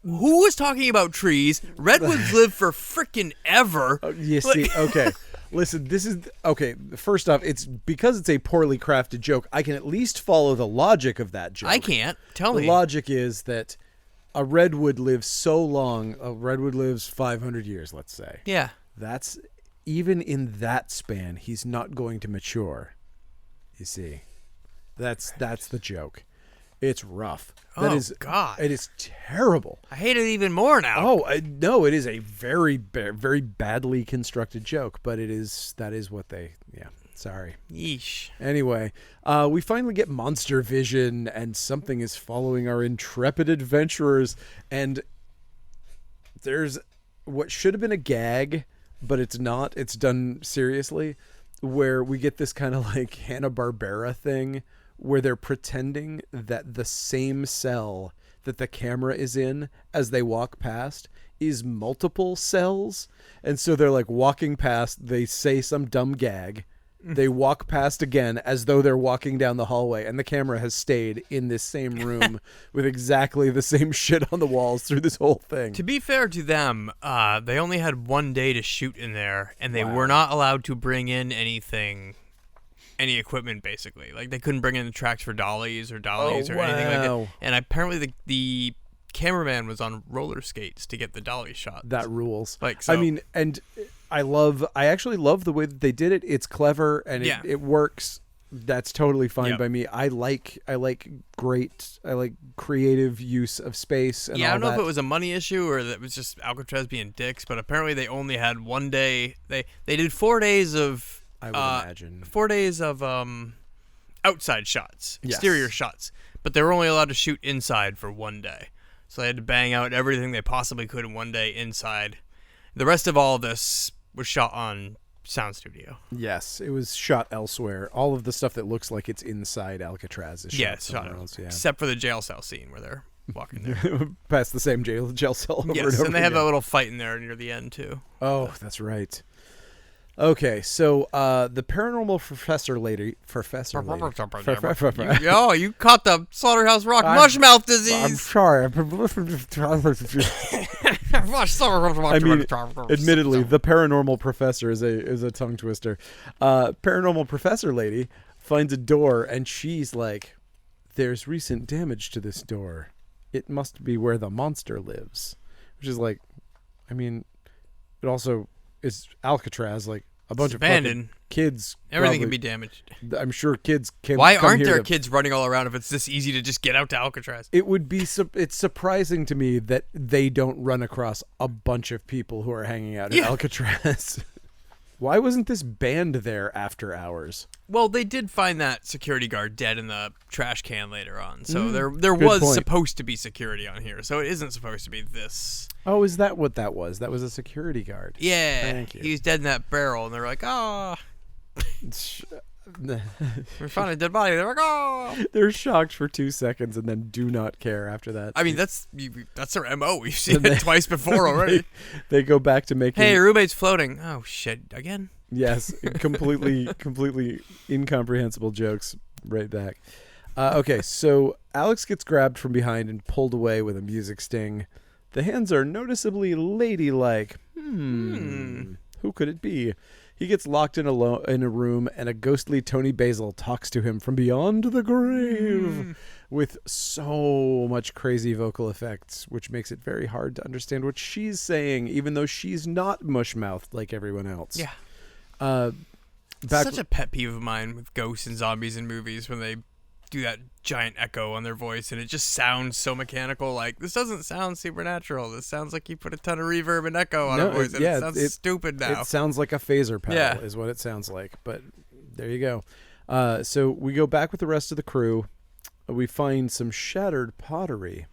Who was talking about trees? Redwoods live for frickin' ever. You see, okay. Listen, this is okay. First off, it's because it's a poorly crafted joke. I can at least follow the logic of that joke. I can't. Tell the me. The logic is that a redwood lives so long. A redwood lives 500 years, let's say. Yeah. That's even in that span, he's not going to mature. You see, that's the joke. It's rough. God. It is terrible. I hate it even more now. Oh, no, it is a very, very badly constructed joke, but that is what they, sorry. Yeesh. Anyway, we finally get monster vision, and something is following our intrepid adventurers, and there's what should have been a gag, but it's not. It's done seriously, where we get this kind of like Hanna-Barbera thing, where they're pretending that the same cell that the camera is in as they walk past is multiple cells. And so they're like walking past, they say some dumb gag. They walk past again as though they're walking down the hallway, and the camera has stayed in this same room with exactly the same shit on the walls through this whole thing. To be fair to them, they only had 1 day to shoot in there, and they were not allowed to bring in any equipment, basically. Like, they couldn't bring in the tracks for dollies or anything like that. And apparently the cameraman was on roller skates to get the dolly shot. That rules. Like, so. I mean, and I actually love the way that they did it. It's clever and it works. That's totally fine by me. I like creative use of space and all that. I don't know if it was a money issue or that it was just Alcatraz being dicks, but apparently they only had 1 day. They did 4 days of I would imagine 4 days of outside shots, exterior shots, but they were only allowed to shoot inside for 1 day. So they had to bang out everything they possibly could in 1 day inside. The rest of all of this was shot on sound studio. Yes, it was shot elsewhere. All of the stuff that looks like it's inside Alcatraz is shot somewhere else. Yeah, except for the jail cell scene where they're walking there. Past the same jail cell over and over and they have again. a little fight in there near the end, too. Oh, that's right. Okay, so the paranormal professor lady. You caught the Slaughterhouse-Rock mushmouth disease. I'm sorry. I mean, admittedly, the paranormal professor is a tongue twister. Paranormal professor lady finds a door, and she's like, "There's recent damage to this door. It must be where the monster lives." Which is like, I mean, it also is Alcatraz, like a bunch of fucking kids. Everything can be damaged. I'm sure kids can. Why aren't there kids running all around if it's this easy to just get out to Alcatraz? It would be. It's surprising to me that they don't run across a bunch of people who are hanging out in Alcatraz. Why wasn't this band there after hours? Well, they did find that security guard dead in the trash can later on, so there was supposed to be security on here, so it isn't supposed to be this. Oh, is that what that was? That was a security guard. Yeah, thank you. He was dead in that barrel, and they're like, "Oh, we found a dead body." They're like, "Oh." They're shocked for 2 seconds and then do not care after that. I mean, that's their MO. We've seen it twice before already. They go back to making. Hey, your roommate's floating. Oh shit! Again? Yes, completely incomprehensible jokes right back. Okay, so Alex gets grabbed from behind and pulled away with a music sting. The hands are noticeably ladylike. Who could it be? He gets locked in a room, and a ghostly Tony Basil talks to him from beyond the grave with so much crazy vocal effects, which makes it very hard to understand what she's saying, even though she's not mush-mouthed like everyone else. Yeah. Such a pet peeve of mine with ghosts and zombies in movies when they do that giant echo on their voice and it just sounds so mechanical. Like, this doesn't sound supernatural. This sounds like you put a ton of reverb and echo on a voice. And it sounds stupid now. It sounds like a phaser pedal is what it sounds like. But there you go. So we go back with the rest of the crew. We find some shattered pottery.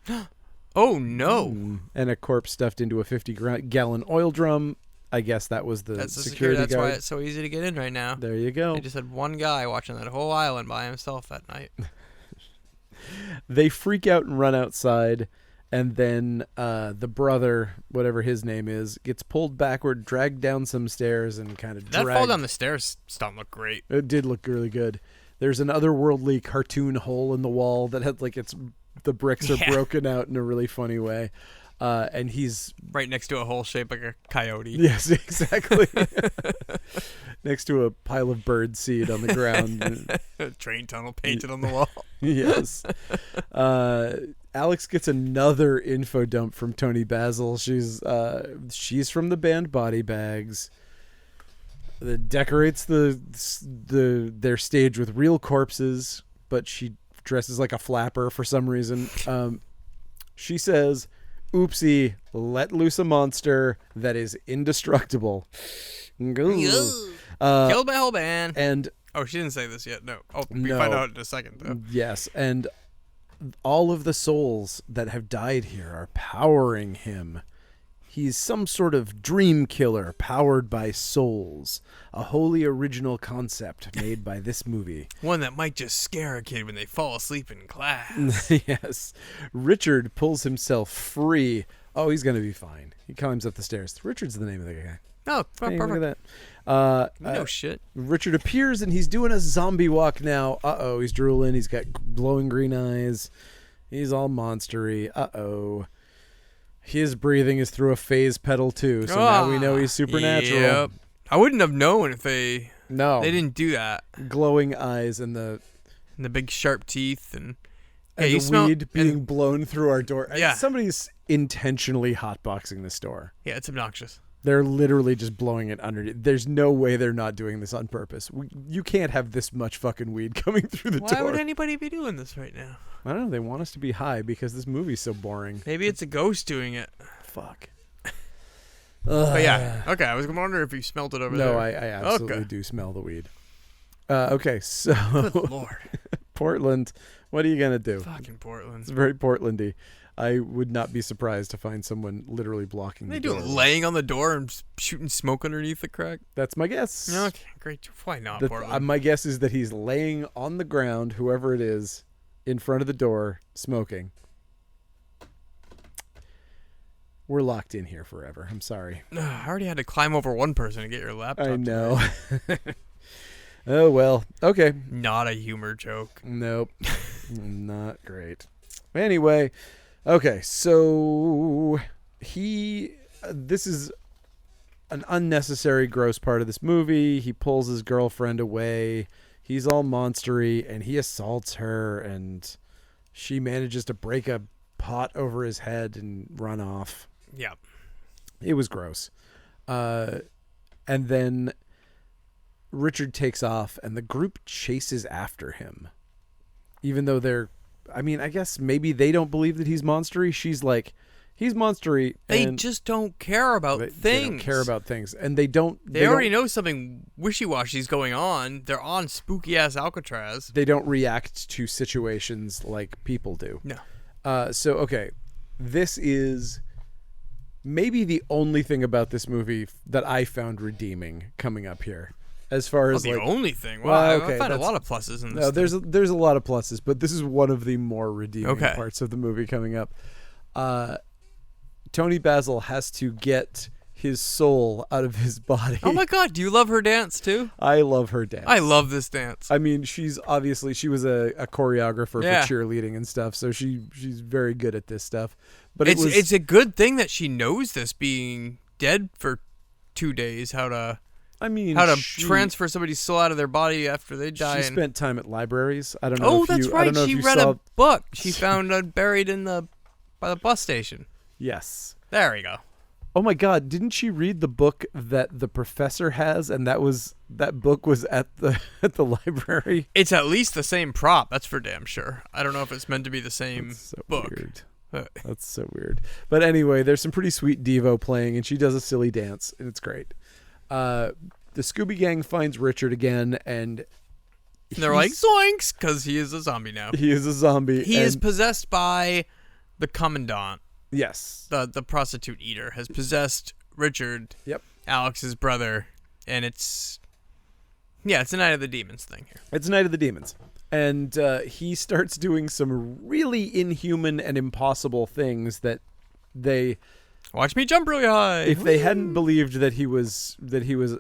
Oh, no. And a corpse stuffed into a 50-gallon oil drum. I guess that was the security guard. That's why it's so easy to get in right now. There you go. They just had one guy watching that whole island by himself that night. They freak out and run outside, and then the brother, whatever his name is, gets pulled backward, dragged down some stairs, and kind of dragged. That fall down the stairs stunt looked great. It did look really good. There's an otherworldly cartoon hole in the wall that had like the bricks are broken out in a really funny way. And he's right next to a hole shaped like a coyote. Yes, exactly. Next to a pile of bird seed on the ground. A train tunnel painted on the wall. Yes. Alex gets another info dump from Tony Basil. She's from the band Body Bags. That decorates their stage with real corpses, but she dresses like a flapper for some reason. She says, "Oopsie, let loose a monster that is indestructible." Killed my whole band. And she didn't say this yet. No. We find out in a second, though. Yes, and all of the souls that have died here are powering him. He's some sort of dream killer powered by souls. A wholly original concept made by this movie. One that might just scare a kid when they fall asleep in class. Yes. Richard pulls himself free Oh, he's going to be fine. He climbs up the stairs. Richard's the name of the guy. Oh, Hey, perfect. look at that. No shit. Richard appears, and he's doing a zombie walk now. Uh-oh, he's drooling. He's got glowing green eyes. He's all monstery. Uh-oh. His breathing is through a phase pedal, too, so now we know he's supernatural. Yep. I wouldn't have known if they didn't do that. Glowing eyes and the big sharp teeth and the weed being blown through our door. Yeah. Somebody's intentionally hotboxing this door. Yeah, it's obnoxious. They're literally just blowing it underneath. There's no way they're not doing this on purpose. You can't have this much fucking weed coming through the door. Why would anybody be doing this right now? I don't know. They want us to be high because this movie's so boring. Maybe it's a ghost doing it. Fuck. But yeah, okay. I was wondering if you smelled it over there. No, I absolutely do smell the weed. Okay, so Good Lord. Portland. What are you gonna do? Fucking Portland. It's very Portlandy. I would not be surprised to find someone literally blocking the door. They do it laying on the door and shooting smoke underneath the crack. That's my guess. Okay, great. Why not, Portland? My guess is that he's laying on the ground, whoever it is, in front of the door, smoking. We're locked in here forever. I'm sorry. I already had to climb over one person to get your laptop. I know. Oh, well. Okay. Not a humor joke. Nope. Not great. Anyway. Okay, so this is an unnecessary gross part of this movie. He pulls his girlfriend away. He's all monstery, and he assaults her, and she manages to break a pot over his head and run off. Yeah. It was gross. And then Richard takes off, and the group chases after him. Even though I guess maybe they don't believe that he's monstery. She's like, he's monstery. They just don't care about things. They don't care about things. And they already know something wishy-washy's going on. They're on spooky-ass Alcatraz. They don't react to situations like people do. No. So, okay. This is maybe the only thing about this movie that I found redeeming coming up here. As far as the only thing. Wow, well, okay, I found a lot of pluses in this. No, there's a lot of pluses, but this is one of the more redeeming Okay. parts of the movie coming up. Tony Basil has to get his soul out of his body. Oh my God, do you love her dance too? I love her dance. I love this dance. I mean, she was a choreographer Yeah. for cheerleading and stuff, so she's very good at this stuff. But it's a good thing that she knows this, being dead for 2 days, how to transfer somebody's soul out of their body after they die. She spent time at libraries. I don't know. Oh, that's right. She read a book she found buried by the bus station. Yes. There we go. Oh my God! Didn't she read the book that the professor has, and that book was at the library? It's at least the same prop. That's for damn sure. I don't know if it's meant to be the same book. Weird. That's so weird. But anyway, there's some pretty sweet Devo playing, and she does a silly dance, and it's great. The Scooby Gang finds Richard again, and they're like, zoinks, because he is a zombie now. He is a zombie. He is possessed by the commandant. Yes. The prostitute eater has possessed Richard, Yep. Alex's brother, and it's a Night of the Demons thing here. It's Night of the Demons. And he starts doing some really inhuman and impossible things that they... Watch me jump really high. If they hadn't believed that he was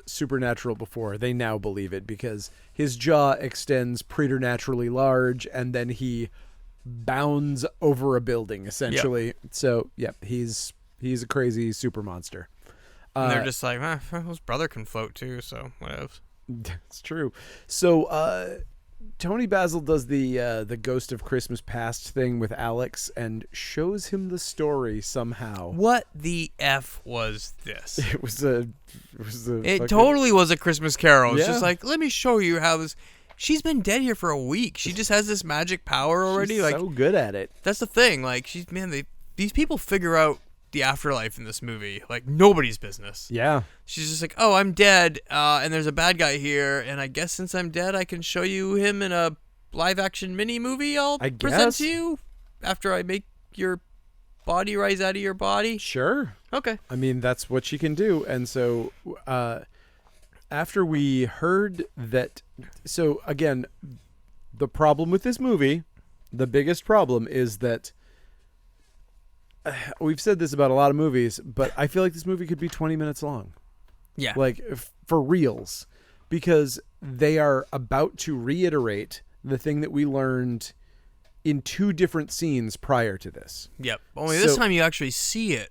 supernatural before, they now believe it, because his jaw extends preternaturally large, and then he bounds over a building essentially. Yep. So he's a crazy super monster. And they're just like, his brother can float too, so whatever. It's true. So Tony Basil does the Ghost of Christmas Past thing with Alex and shows him the story somehow. What the F was this? It totally was a Christmas Carol. It's Yeah. just like, let me show you how this. She's been dead here for a week. She just has this magic power already. She's so good at it. That's the thing. Like, these people figure out the afterlife in this movie like nobody's business. Yeah. She's just like, oh, I'm dead, and there's a bad guy here, and I guess since I'm dead, I can show you him in a live-action mini-movie I'll present to you after I make your body rise out of your body. Sure. Okay. I mean, that's what she can do. And so after we heard that... So, again, the problem with this movie, the biggest problem is that we've said this about a lot of movies, but I feel like this movie could be 20 minutes long. Yeah. Like, for reals. Because they are about to reiterate the thing that we learned in 2 different scenes prior to this. Yep. Only this time you actually see it.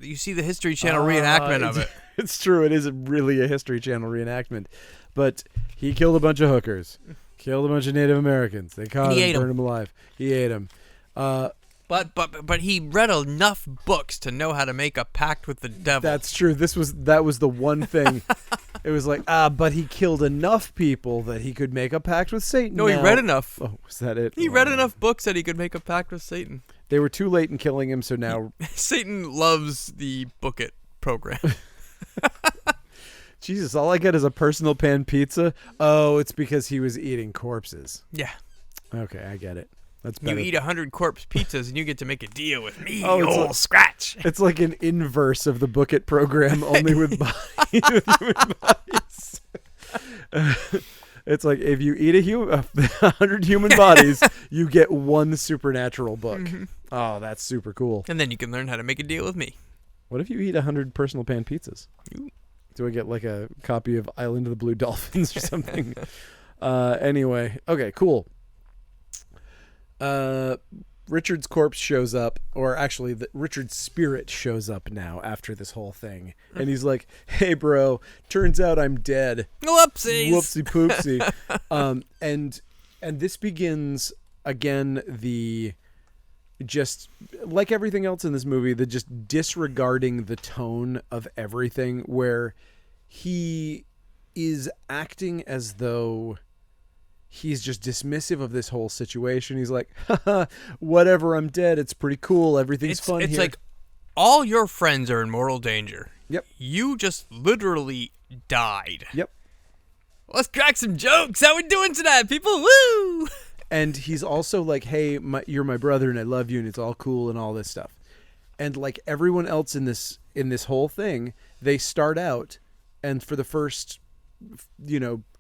You see the History Channel reenactment of it. It's true. It is really a History Channel reenactment. But he killed a bunch of hookers. Killed a bunch of Native Americans. They caught him, burned him alive. He ate him. But he read enough books to know how to make a pact with the devil. That's true. That was the one thing. It was like, but he killed enough people that he could make a pact with Satan. No, he read enough. Oh, was that it? He read enough books that he could make a pact with Satan. They were too late in killing him, so now... Satan loves the Book It program. Jesus, all I get is a personal pan pizza? Oh, it's because he was eating corpses. Yeah. Okay, I get it. That's better. You eat 100 corpse pizzas and you get to make a deal with me, old Scratch. It's like an inverse of the Book It program, only with with human bodies. It's like if you eat 100 human bodies, you get 1 supernatural book. Mm-hmm. Oh, that's super cool. And then you can learn how to make a deal with me. What if you eat 100 personal pan pizzas? Ooh. Do I get like a copy of Island of the Blue Dolphins or something? Anyway, okay, cool. Richard's corpse shows up, or actually Richard's spirit shows up now after this whole thing. And he's like, hey, bro, turns out I'm dead. Whoopsies. Whoopsie poopsie. And this begins, again, just like everything else in this movie, the just disregarding the tone of everything, where he is acting as though he's just dismissive of this whole situation. He's like, haha, whatever, I'm dead. It's pretty cool. Everything's fun here. It's like all your friends are in mortal danger. Yep. You just literally died. Yep. Let's crack some jokes. How we doing tonight, people? Woo! And he's also like, hey, you're my brother and I love you and it's all cool and all this stuff. And like everyone else in this whole thing, they start out and for the first,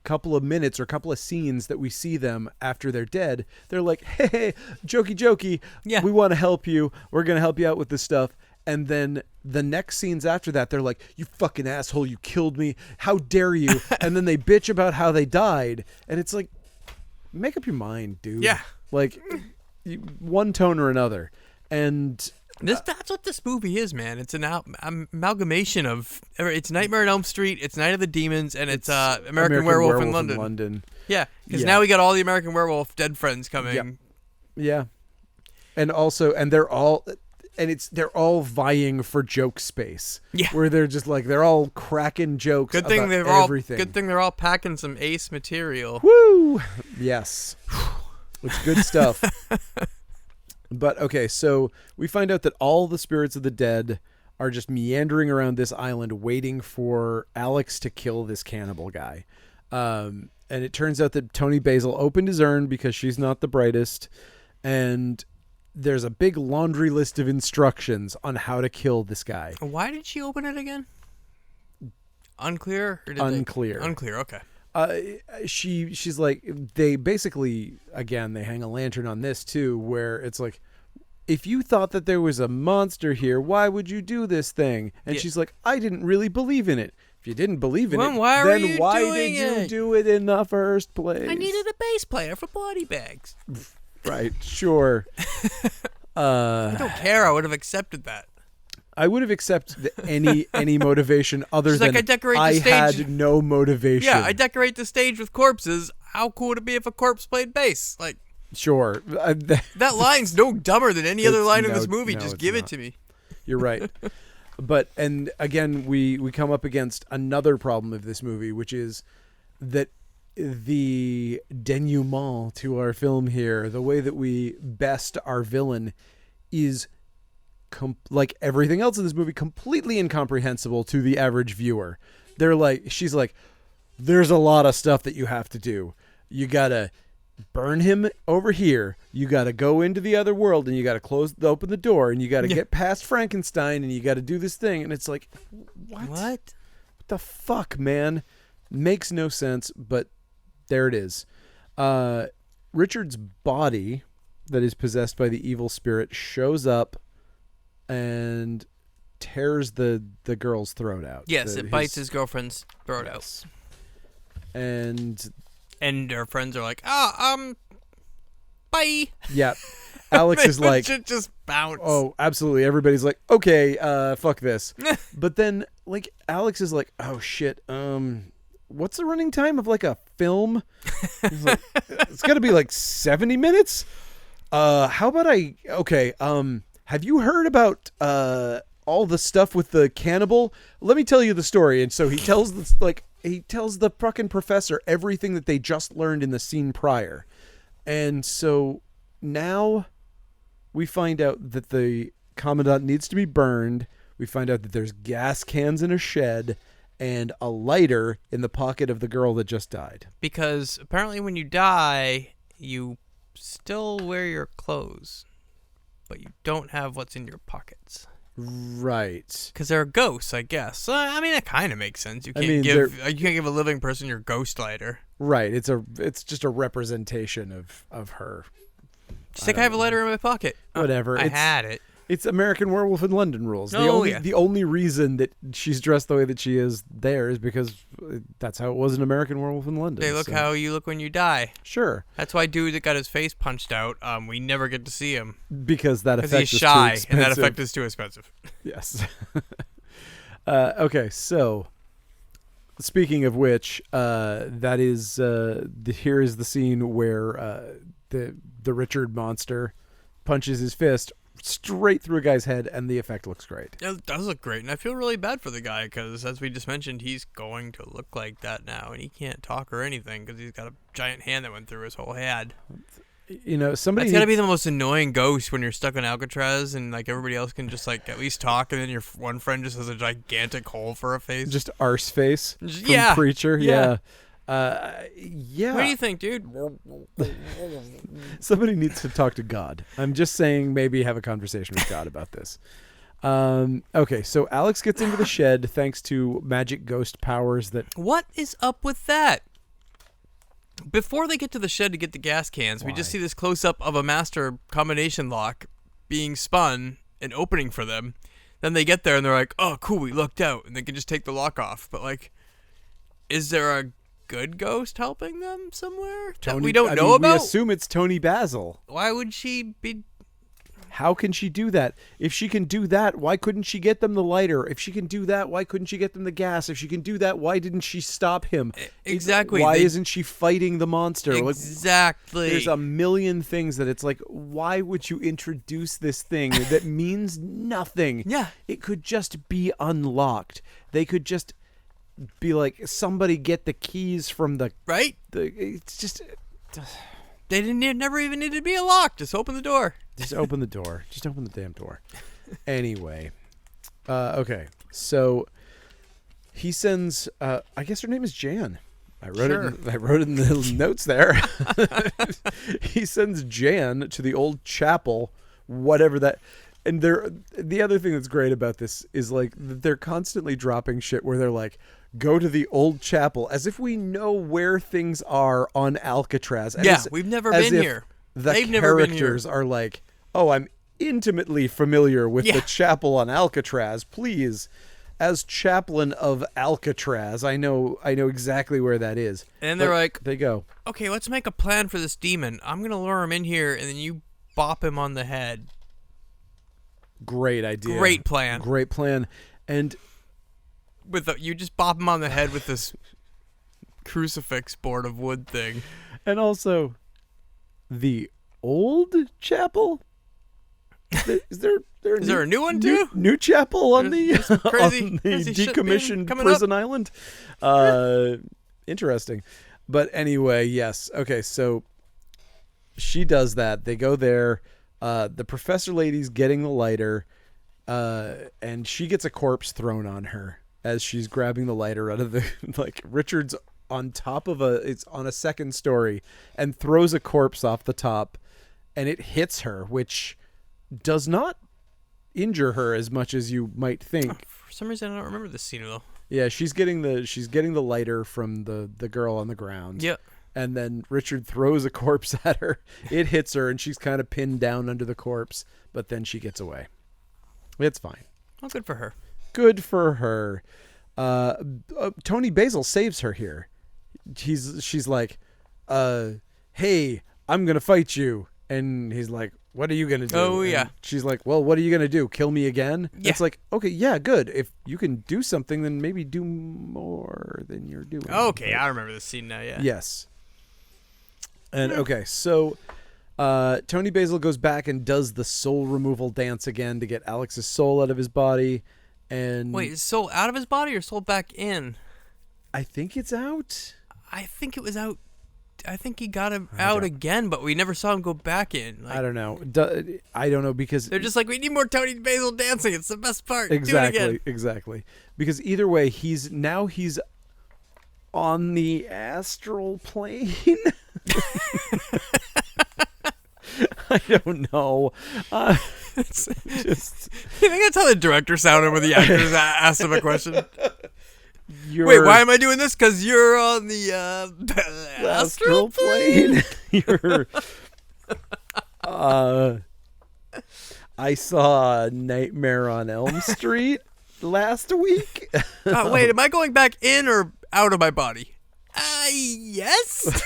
couple of minutes or couple of scenes that we see them after they're dead, they're like, hey, jokey, yeah, we want to help you. We're going to help you out with this stuff. And then the next scenes after that, they're like, you fucking asshole, you killed me. How dare you? And then they bitch about how they died. And it's like, make up your mind, dude. Yeah. Like, one tone or another. And that's what this movie is, man. It's an amalgamation of... It's Nightmare on Elm Street, it's Night of the Demons, and it's American Werewolf in London. Yeah, because now we got all the American Werewolf dead friends coming. Yep. Yeah. And also, they're all vying for joke space. Yeah. Where they're just like, they're all cracking jokes about everything. Good thing they're all packing some ace material. Woo! Yes. It's good stuff. But, okay, so we find out that all the spirits of the dead are just meandering around this island waiting for Alex to kill this cannibal guy. And it turns out that Tony Basil opened his urn because she's not the brightest. And there's a big laundry list of instructions on how to kill this guy. Why did she open it again? Unclear? Unclear. Unclear, okay. She's like, they basically, again, they hang a lantern on this too, where it's like, if you thought that there was a monster here, why would you do this thing? And she's like, I didn't really believe in it. If you didn't believe in it, why then why did you do it in the first place? I needed a bass player for body bags. Right, sure. I don't care. I would have accepted that. I would have accepted any motivation other than I had no motivation. Yeah, I decorate the stage with corpses. How cool would it be if a corpse played bass? Like, sure. That line's no dumber than any other line in this movie. Just give it to me. You're right. But, and again, we come up against another problem of this movie, which is that the denouement to our film here, the way that we best our villain, is like everything else in this movie, completely incomprehensible to the average viewer. She's like, there's a lot of stuff that you have to do. You gotta burn him over here. You gotta go into the other world, and you gotta open the door, and you gotta get past Frankenstein, and you gotta do this thing. And it's like, what the fuck, man? Makes no sense, but there it is. Richard's body that is possessed by the evil spirit shows up and tears the girl's throat out. Yes, it bites his girlfriend's throat out. And her friends are like, bye. Yeah. Alex is like, should just bounce. Oh, absolutely. Everybody's like, okay, fuck this. But then, like, Alex is like, oh shit. What's the running time of like a film? He's like, it's got to be like 70 minutes. How about have you heard about all the stuff with the cannibal? Let me tell you the story. And so he tells the fucking professor everything that they just learned in the scene prior. And so now we find out that the commandant needs to be burned. We find out that there's gas cans in a shed and a lighter in the pocket of the girl that just died. Because apparently when you die, you still wear your clothes, but you don't have what's in your pockets. Right. Because they're ghosts, I guess. I mean, that kind of makes sense. You can't give a living person your ghost lighter. Right. It's just a representation of her. Just like I have a lighter in my pocket. Whatever. I had it. It's American Werewolf in London rules. The only reason that she's dressed the way that she is there is because that's how it was in American Werewolf in London. They look how you look when you die. Sure. That's why dude that got his face punched out, we never get to see him. Because that effect he's is shy, too expensive. and that effect is too expensive. Yes. Okay, so speaking of which, that is here is the scene where the Richard monster punches his fist straight through a guy's head, and the effect looks great. Yeah, it does look great, and I feel really bad for the guy because, as we just mentioned, he's going to look like that now, and he can't talk or anything because he's got a giant hand that went through his whole head. You know, somebody. It's gotta be the most annoying ghost when you're stuck on Alcatraz and like everybody else can just like at least talk, and then your one friend just has a gigantic hole for a face. Just arse face. From Preacher. Yeah. Yeah. What do you think, dude? Somebody needs to talk to God. I'm just saying, maybe have a conversation with God about this. Okay, so Alex gets into the shed thanks to magic ghost powers that... What is up with that? Before they get to the shed to get the gas cans, we just see this close-up of a master combination lock being spun and opening for them. Then they get there and they're like, oh, cool, we lucked out. And they can just take the lock off. But, like, is there a good ghost helping them somewhere that we don't know about? We assume it's Tony Basil. Why would she be... How can she do that? If she can do that, why couldn't she get them the lighter? If she can do that, why couldn't she get them the gas? If she can do that, why didn't she stop him? Exactly. Why isn't she fighting the monster? Exactly. There's a million things that it's like, why would you introduce this thing that means nothing? Yeah. It could just be unlocked. They could just be like, somebody get the keys from the... Right? It's just... They never even needed to be locked. Just open the door. Just open the door. Just open the damn door. Anyway. Okay. So he sends, I guess her name is Jan. I wrote it in the notes there. He sends Jan to the old chapel, whatever that... And the other thing that's great about this is like they're constantly dropping shit where they're like, go to the old chapel, as if we know where things are on Alcatraz. And we've never been here. They've characters are like, oh, I'm intimately familiar with the chapel on Alcatraz. Please, as chaplain of Alcatraz, I know exactly where that is. And they're like, they go, okay, let's make a plan for this demon. I'm gonna lure him in here, and then you bop him on the head. Great idea. Great plan. Great plan. And you just bop him on the head with this crucifix board of wood thing. And also, the old chapel? Is there a new one too? New chapel on the crazy decommissioned prison island? Interesting. But anyway, yes. Okay, so she does that. They go there. The professor lady's getting the lighter, and she gets a corpse thrown on her as she's grabbing the lighter out of the... Like, Richard's on top of it's on a second story, and throws a corpse off the top, and it hits her, which does not injure her as much as you might think. For some reason, I don't remember this scene, though. Yeah, she's getting the lighter from the girl on the ground. Yep. And then Richard throws a corpse at her. It hits her, and she's kind of pinned down under the corpse, but then she gets away. It's fine. Well, good for her. Good for her. Tony Basil saves her here. She's like, hey, I'm going to fight you. And he's like, what are you going to do? Oh, yeah. And she's like, well, what are you going to do? Kill me again? Yeah. It's like, okay, yeah, good. If you can do something, then maybe do more than you're doing. Okay, I remember this scene now, yeah. Yes. And, okay, so Tony Basil goes back and does the soul removal dance again to get Alex's soul out of his body. And Wait, is soul out of his body or soul back in? I think it's out. I think it was out. I think he got him out again, but we never saw him go back in. Like, I don't know. I don't know because they're just like, we need more Tony Basil dancing. It's the best part. Exactly, Do it again. exactly. Because either way, he's on the astral plane. I don't know. It's just. You think that's how the director sounded when the actors asked him a question? You're Wait, why am I doing this? Because you're on the astral plane. You're. I saw Nightmare on Elm Street last week. Wait, am I going back in or out of my body? Yes.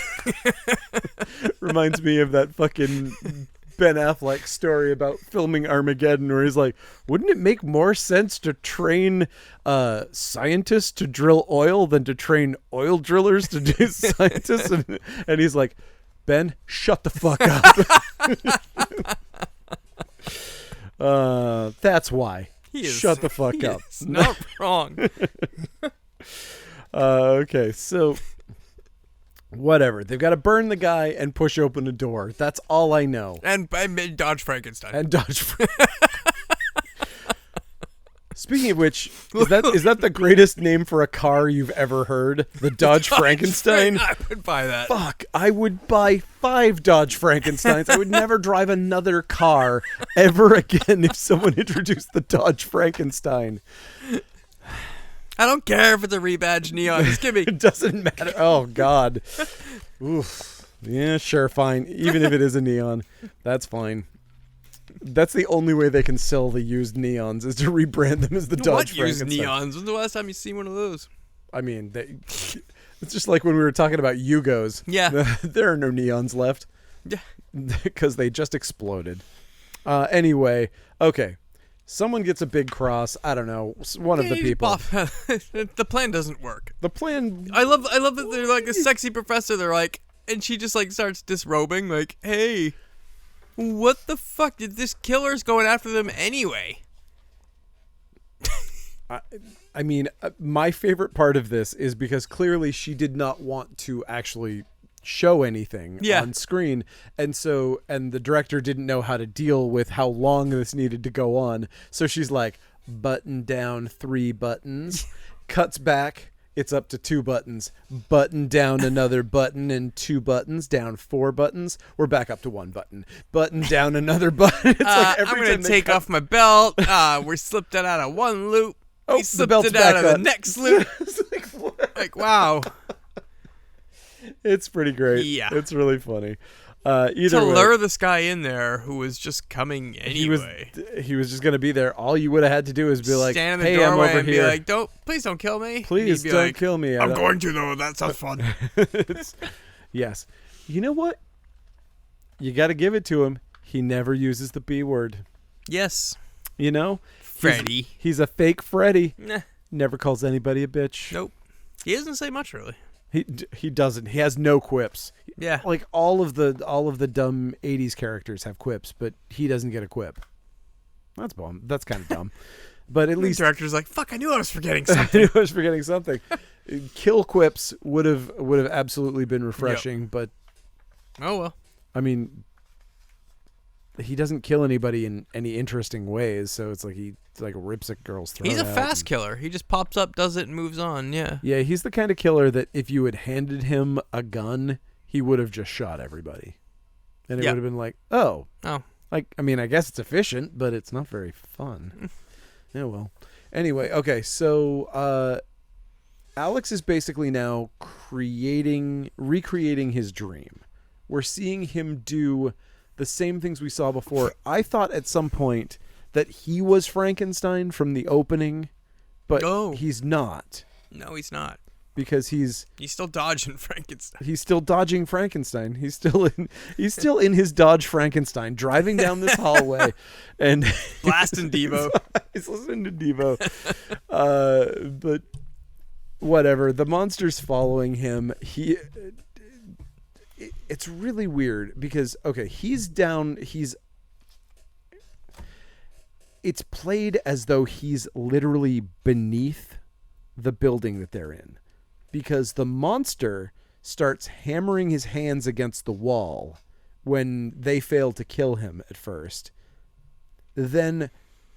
Reminds me of that fucking Ben Affleck story about filming Armageddon, where he's like, wouldn't it make more sense to train scientists to drill oil than to train oil drillers to do scientists? And he's like, Ben, shut the fuck up. That's why. Shut the fuck up. Not wrong. Okay, so whatever. They've got to burn the guy and push open a door. That's all I know. And dodge Frankenstein. And dodge. Speaking of which, is that the greatest name for a car you've ever heard? The Dodge Frankenstein? I would buy that. Fuck, I would buy 5 Dodge Frankensteins. I would never drive another car ever again if someone introduced the Dodge Frankenstein. I don't care if it's a rebadged neon. Just give me. It doesn't matter. Oh, God. Oof. Yeah, sure, fine. Even if it is a neon, that's fine. That's the only way they can sell the used neons is to rebrand them as the Dodge Frankenstein. Used neons? When's the last time you seen one of those? I mean, it's just like when we were talking about Yugos. Yeah. There are no neons left. Yeah. Because they just exploded. Anyway, okay. Someone gets a big cross. I don't know. One of the people. The plan doesn't work. The plan. I love that they're like a sexy professor. They're like, and she just like starts disrobing. Like, hey, what the fuck? This killer's going after them anyway. I mean, my favorite part of this is because clearly she did not want to actually show anything on screen, and the director didn't know how to deal with how long this needed to go on, so she's like, button down 3 buttons, cuts back, it's up to 2 buttons, button down another button and 2 buttons, down 4 buttons, we're back up to 1 button, button down another button. It's like every I'm gonna take off my belt. We slipped it out of one loop. Oh, we slipped the belt's it out back of up. the next loop. Like, wow. It's pretty great. Yeah. It's really funny. To Either way, lure this guy in there who was just coming anyway. He was just going to be there. All you would have had to do is be like, stand in the hey, I'm doorway over and here. be like, please don't kill me. Please be don't like, kill me. I'm going to, though. That sounds fun. Yes. You know what? You got to give it to him. He never uses the B word. Yes. You know? Freddy. He's a fake Freddy. Nah. Never calls anybody a bitch. Nope. He doesn't say much, really. He doesn't. He has no quips. Yeah. Like all of the dumb 80s characters have quips, but he doesn't get a quip. That's bomb. That's kind of dumb. But at least the director's like, fuck, I knew I was forgetting I something. knew I was forgetting something. Kill quips would have absolutely been refreshing, but oh well. I mean, he doesn't kill anybody in any interesting ways, so it's like he rips a girl's throat. He's a out fast killer. He just pops up, does it, and moves on. Yeah. Yeah, he's the kind of killer that if you had handed him a gun, he would have just shot everybody, and it would have been like, oh, like I mean, I guess it's efficient, but it's not very fun. Yeah, well. Anyway, okay, so Alex is basically now recreating his dream. We're seeing him do the same things we saw before. I thought at some point that he was Frankenstein from the opening, but Oh. he's not. No, he's not. Because he's still dodging Frankenstein. He's still dodging Frankenstein. He's still in his Dodge Frankenstein, driving down this hallway, and Blasting Devo. He's listening to Devo. But whatever. The monster's following him. It's really weird because he's down. It's played as though he's literally beneath the building that they're in. Because the monster starts hammering his hands against the wall when they fail to kill him at first. Then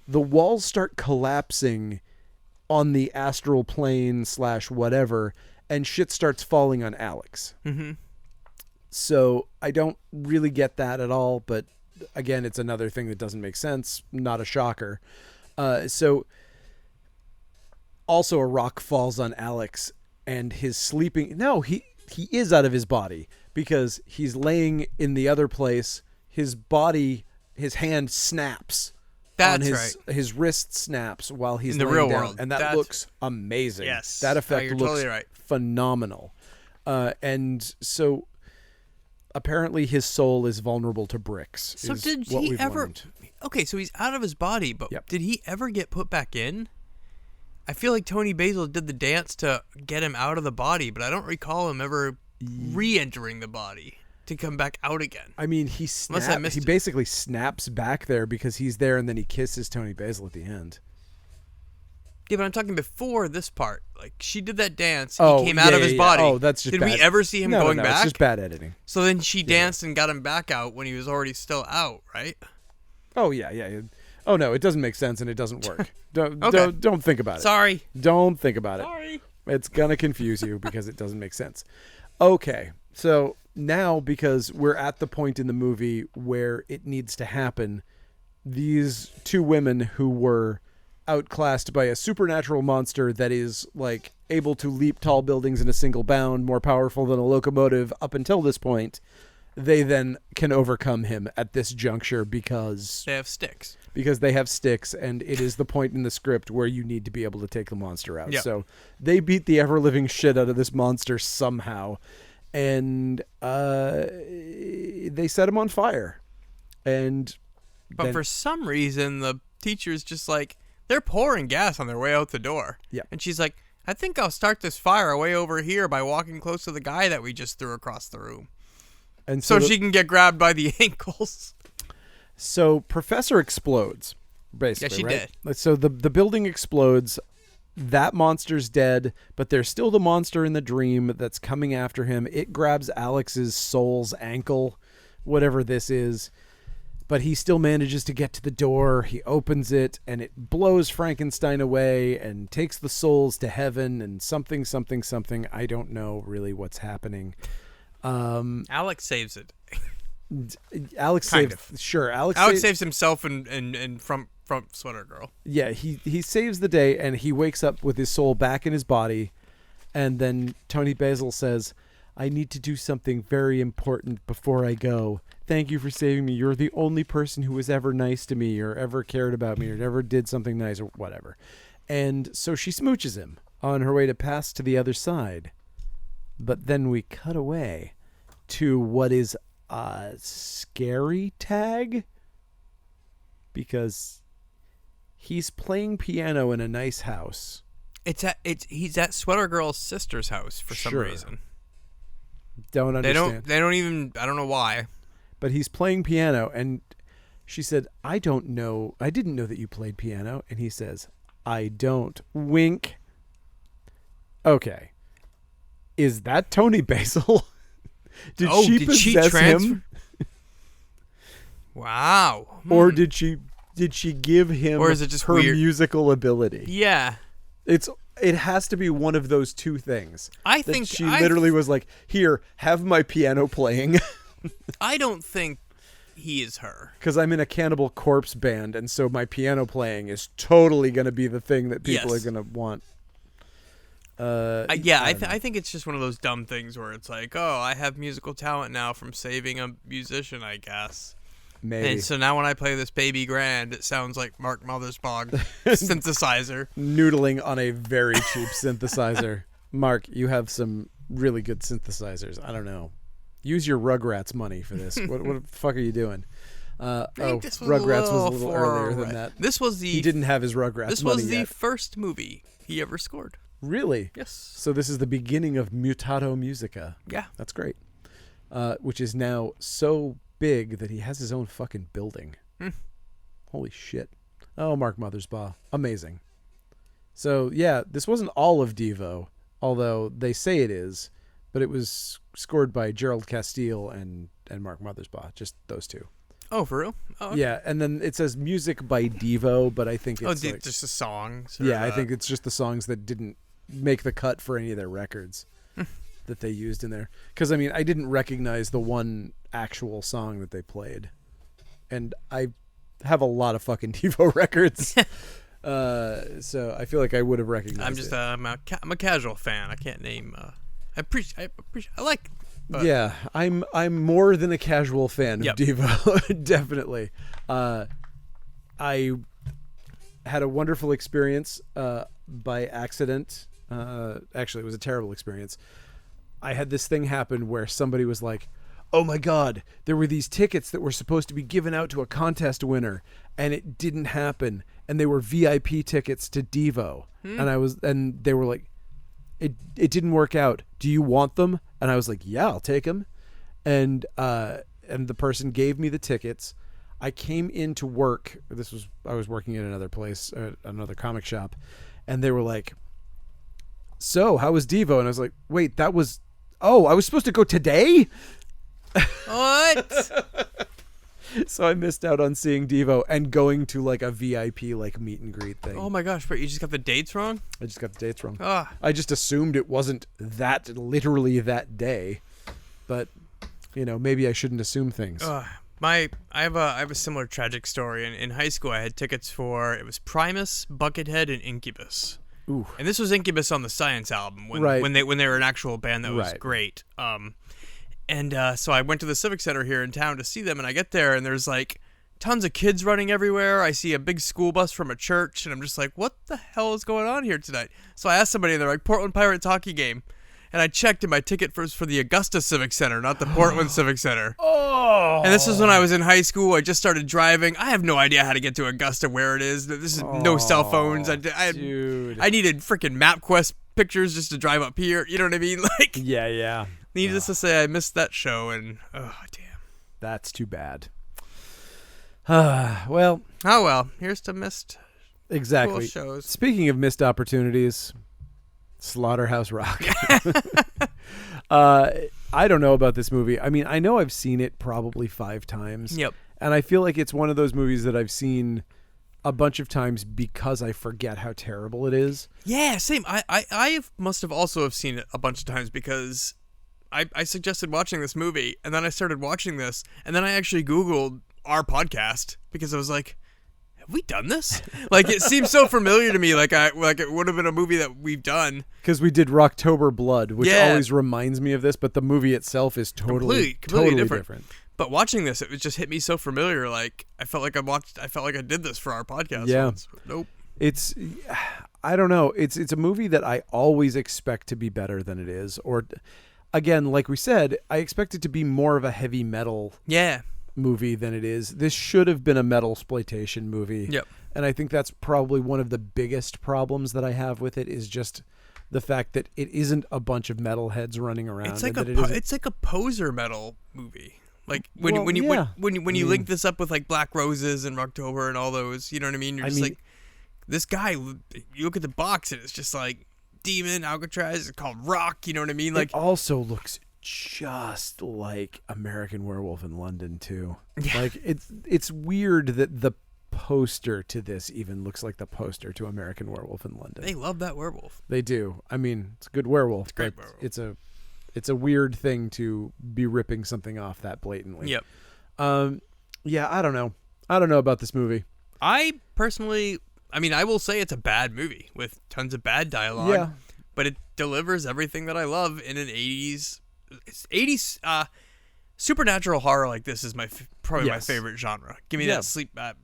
the walls start collapsing on the astral plane / whatever, and shit starts falling on Alex. Mm-hmm. So I don't really get that at all, but again, it's another thing that doesn't make sense. Not a shocker. So also a rock falls on Alex. And his sleeping... No, he is out of his body because he's laying in the other place. His body, his hand snaps. That's right. His wrist snaps while he's in the laying real down. world. And that looks amazing. Yes. That effect you're looks totally right. phenomenal. And so apparently his soul is vulnerable to bricks. So did he ever... Learned. Okay, so he's out of his body, but Yep. did he ever get put back in? I feel like Tony Basil did the dance to get him out of the body, but I don't recall him ever re-entering the body to come back out again. I mean, he basically snaps back there because he's there, and then he kisses Tony Basil at the end. Yeah, but I'm talking before this part. Like, she did that dance, he came out of his body. Oh, that's just Did bad. we ever see him going No, back? it's just bad editing. So then she danced and got him back out when he was already still out, right? Oh, yeah. Oh, no, it doesn't make sense, and it doesn't work. Don't think about it. Sorry. Don't think about it. Sorry. It's going to confuse you because it doesn't make sense. Okay, so now because we're at the point in the movie where it needs to happen, these two women who were outclassed by a supernatural monster that is like able to leap tall buildings in a single bound, more powerful than a locomotive up until this point, they then can overcome him at this juncture because they have sticks. Because they have sticks, and it is the point in the script where you need to be able to take the monster out. Yep. So they beat the ever-living shit out of this monster somehow, and they set him on fire. But for some reason, the teacher's just like, they're pouring gas on their way out the door. Yeah. And she's like, I think I'll start this fire way over here by walking close to the guy that we just threw across the room. And so she can get grabbed by the ankles. So Professor explodes, basically. Yeah, she right? did. So the building explodes. That monster's dead, but there's still the monster in the dream that's coming after him. It grabs Alex's soul's ankle, whatever this is. But he still manages to get to the door. He opens it, and it blows Frankenstein away and takes the souls to heaven and something. I don't know really what's happening. Alex saves it. Alex saves himself and from Sweater Girl. Yeah, he saves the day, and he wakes up with his soul back in his body, and then Tony Basil says, I need to do something very important before I go. Thank you for saving me. You're the only person who was ever nice to me or ever cared about me or ever did something nice or whatever. And so she smooches him on her way to pass to the other side. But then we cut away to what is a scary tag, because he's playing piano in a nice house. He's at Sweater Girl's sister's house for some reason. Don't understand. They don't even, I don't know why. But he's playing piano, and she said, I didn't know that you played piano. And he says, I don't. Wink. Okay. Is that Tony Basil? Did she possess him? Wow. Or did she give him or is it just her weird? Musical ability? Yeah. It has to be one of those two things. I think she literally was like, here, have my piano playing. I don't think he is her. Because I'm in a Cannibal Corpse band, and so my piano playing is totally going to be the thing that people are going to want. I think it's just one of those dumb things where it's like, oh, I have musical talent now from saving a musician, I guess. Maybe. And so now when I play this Baby Grand, it sounds like Mark Mothersbaugh synthesizer. Noodling on a very cheap synthesizer. Mark, you have some really good synthesizers. I don't know. Use your Rugrats money for this. What the fuck are you doing? Rugrats was a little earlier than that. He didn't have his Rugrats money This was the yet. first movie he ever scored. Really? Yes. So this is the beginning of Mutato Musica. Yeah. That's great. Which is now so big that he has his own fucking building. Holy shit. Oh, Mark Mothersbaugh. Amazing. So, yeah, this wasn't all of Devo, although they say it is, but it was scored by Gerald Castile and Mark Mothersbaugh, just those two. Oh, for real? Oh, okay. Yeah, and then it says music by Devo, but I think it's just the songs. Yeah, I think it's just the songs that didn't make the cut for any of their records that they used in there. Because, I mean, I didn't recognize the one actual song that they played. And I have a lot of fucking Devo records. So I feel like I would have recognized it. I'm a casual fan. I can't name... I like... But. Yeah, I'm more than a casual fan of Devo, definitely. I had a wonderful experience by accident. Actually, it was a terrible experience. I had this thing happen where somebody was like, "Oh my God, there were these tickets that were supposed to be given out to a contest winner, and it didn't happen. And they were VIP tickets to Devo." And they were like, It didn't work out. Do you want them? And I was like, yeah, I'll take them. And the person gave me the tickets. I came into work. I was working at another place, another comic shop, and they were like, "So, how was Devo?" And I was like, "Wait, I was supposed to go today?" What? So I missed out on seeing Devo and going to like a VIP like meet and greet thing. Oh my gosh, but you just got the dates wrong? I just got the dates wrong. Ah. I just assumed it wasn't literally that day. But, maybe I shouldn't assume things. I have a similar tragic story. In high school, I had tickets for, it was Primus, Buckethead, and Incubus. Ooh. And this was Incubus on the Science album when they were an actual band that was great. And so I went to the Civic Center here in town to see them, and I get there, and there's like tons of kids running everywhere. I see a big school bus from a church, and I'm just like, what the hell is going on here tonight? So I asked somebody, and they're like, Portland Pirates hockey game. And I checked, and my ticket was for the Augusta Civic Center, not the Portland Civic Center. Oh! And this was when I was in high school. I just started driving. I have no idea how to get to Augusta, where it is. This is no cell phones. Dude. I needed freaking MapQuest pictures just to drive up here. You know what I mean? Like, yeah. Needless to say, I missed that show, and oh damn, that's too bad. Well. Oh well. Here's to missed. Exactly. Cool shows. Speaking of missed opportunities, Slaughterhouserock. I don't know about this movie. I mean, I know I've seen it probably 5 times. Yep. And I feel like it's one of those movies that I've seen a bunch of times because I forget how terrible it is. Yeah, same. I must have also have seen it a bunch of times because I suggested watching this movie, and then I started watching this, and then I actually Googled our podcast because I was like, have we done this? Like, it seems so familiar to me, like it would have been a movie that we've done. Because we did Rocktober Blood, which always reminds me of this, but the movie itself is totally different. But watching this, it just hit me so familiar. Like, I felt like I did this for our podcast. Yeah. Once. Nope. I don't know. It's a movie that I always expect to be better than it is, or again, like we said, I expect it to be more of a heavy metal movie than it is. This should have been a metal exploitation movie. Yep. And I think that's probably one of the biggest problems that I have with it is just the fact that it isn't a bunch of metalheads running around. It's like a poser metal movie. Like when you link this up with like Black Roses and Rocktober and all those, you know what I mean? You're just like, this guy. You look at the box and it's just like Demon, Alcatraz. It's called Rock. You know what I mean? Like, it also looks just like American Werewolf in London too. Yeah. Like it's weird that the poster to this even looks like the poster to American Werewolf in London. They love that werewolf. They do. I mean, it's a good werewolf. It's a great werewolf. It's a weird thing to be ripping something off that blatantly. Yep. Yeah, I don't know. I don't know about this movie. I personally, I will say it's a bad movie with tons of bad dialogue. Yeah. But it delivers everything that I love in an 80s supernatural horror like this is my probably my Yes. favorite genre. Give me Yeah. that sleep Night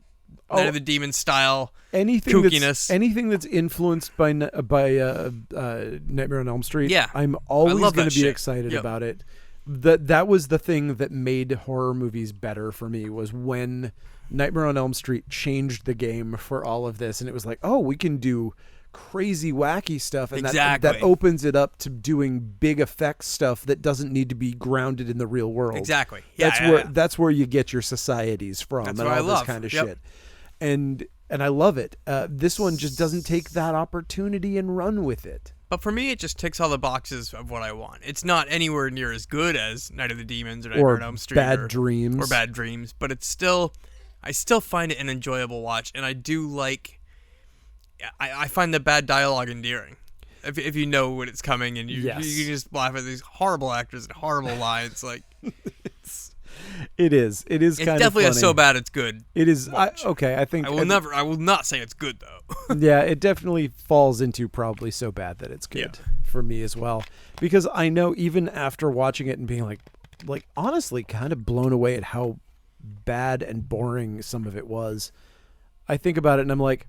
of the Demon style anything kookiness. that's influenced by Nightmare on Elm Street. Yeah. I'm always love going that to be shit. excited Yep. about it. That was the thing that made horror movies better for me, was when Nightmare on Elm Street changed the game for all of this, and it was like, oh, we can do crazy wacky stuff, and Exactly. that opens it up to doing big effects stuff that doesn't need to be grounded in the real world. Exactly. Yeah, That's where you get your societies from. That's and what all I this love. kind of Yep. shit. And I love it. This one just doesn't take that opportunity and run with it. But for me, it just ticks all the boxes of what I want. It's not anywhere near as good as Night of the Demons or Nightmare on Elm Street Bad Dreams. or Bad Dreams, but it's still, I still find it an enjoyable watch, and I do like. I find the bad dialogue endearing. If you know when it's coming, and you just laugh at these horrible actors and horrible lines, like It is. It is it's kind of definitely funny. a so bad it's good. It is. watch. I think I will not say it's good though. yeah, it definitely falls into probably so bad that it's good for me as well. Because I know even after watching it and being like honestly kind of blown away at how bad and boring some of it was, I think about it and I'm like,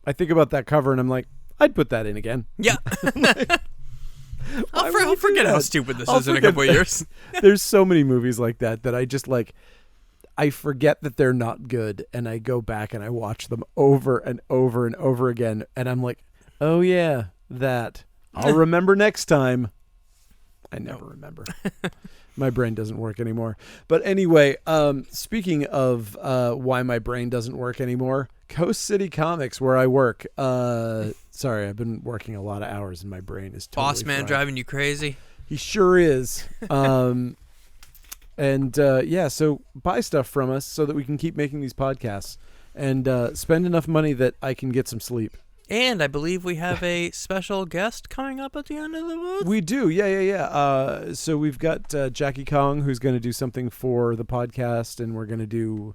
I think about that cover and I'm like, I'd put that in again. Yeah. I'll forget how stupid this is in a couple of years. There's so many movies like that I just like, I forget that they're not good and I go back and I watch them over and over and over again and I'm like, oh yeah, that. I'll remember next time. I never remember. My brain doesn't work anymore. But anyway, speaking of why my brain doesn't work anymore, Coast City Comics, where I work. Sorry, I've been working a lot of hours and my brain is totally Boss man fried. driving you crazy. He sure is. So buy stuff from us so that we can keep making these podcasts and spend enough money that I can get some sleep. And I believe we have a special guest coming up at the end of the month. We do, yeah. So we've got Jackie Kong, who's going to do something for the podcast, and we're going to do,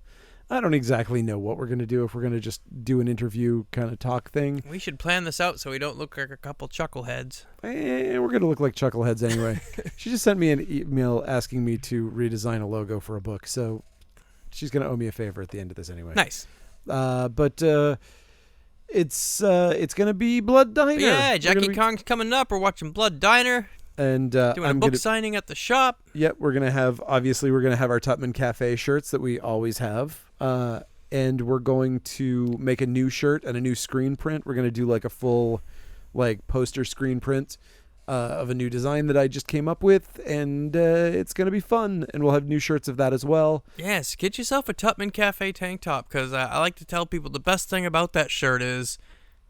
I don't exactly know what we're going to do, if we're going to just do an interview kind of talk thing. We should plan this out so we don't look like a couple chuckleheads. We're going to look like chuckleheads anyway. She just sent me an email asking me to redesign a logo for a book, so she's going to owe me a favor at the end of this anyway. Nice. It's going to be Blood Diner. But yeah, Jackie Kong's coming up. We're watching Blood Diner. And doing a book signing at the shop. Yep, we're gonna have our Tutman Cafe shirts that we always have, and we're going to make a new shirt and a new screen print. We're gonna do like a full, poster screen print of a new design that I just came up with, and it's gonna be fun. And we'll have new shirts of that as well. Yes, get yourself a Tutman Cafe tank top, because I like to tell people the best thing about that shirt is,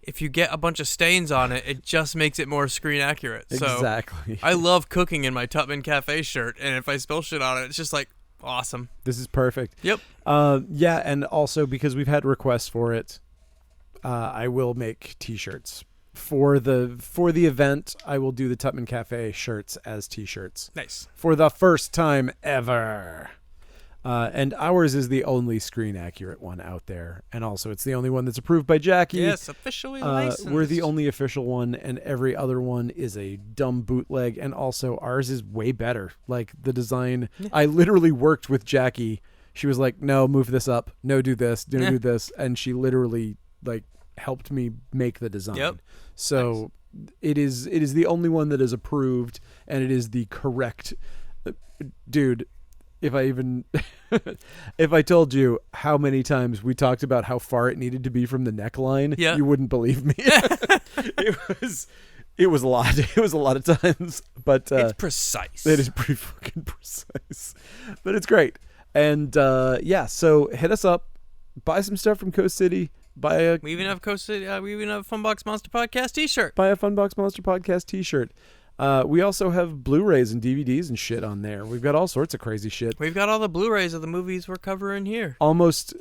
if you get a bunch of stains on it, it just makes it more screen accurate. Exactly. So I love cooking in my Tutman Cafe shirt, and if I spill shit on it, it's just like awesome. This is perfect. Yep. Yeah, and also because we've had requests for it, I will make T-shirts for the event. I will do the Tutman Cafe shirts as T-shirts. Nice. For the first time ever. And ours is the only screen accurate one out there. And also it's the only one that's approved by Jackie. Yes, officially licensed. We're the only official one, and every other one is a dumb bootleg. And also ours is way better. Like the design, I literally worked with Jackie. She was like, no, move this up. No, do this. Do this. And she literally helped me make the design. Yep. So it is the only one that is approved, and it is the correct dude. If I told you how many times we talked about how far it needed to be from the neckline, you wouldn't believe me. It was a lot. It was a lot of times, but it's precise. It is pretty fucking precise, but it's great. And so hit us up, buy some stuff from Coast City. We even have Coast City. We even have a Funbox Monster Podcast T-shirt. Buy a Funbox Monster Podcast T-shirt. We also have Blu-rays and DVDs and shit on there. We've got all sorts of crazy shit. We've got all the Blu-rays of the movies we're covering here. Almost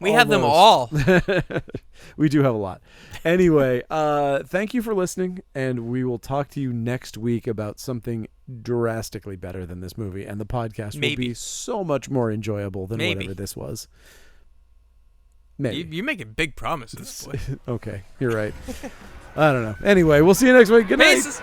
we have them all. We do have a lot. Anyway, thank you for listening, and we will talk to you next week about something drastically better than this movie, and the podcast will be so much more enjoyable than whatever this was. Maybe. You're making big promises, boy. Okay, you're right. I don't know. Anyway, we'll see you next week. Good night. Peace.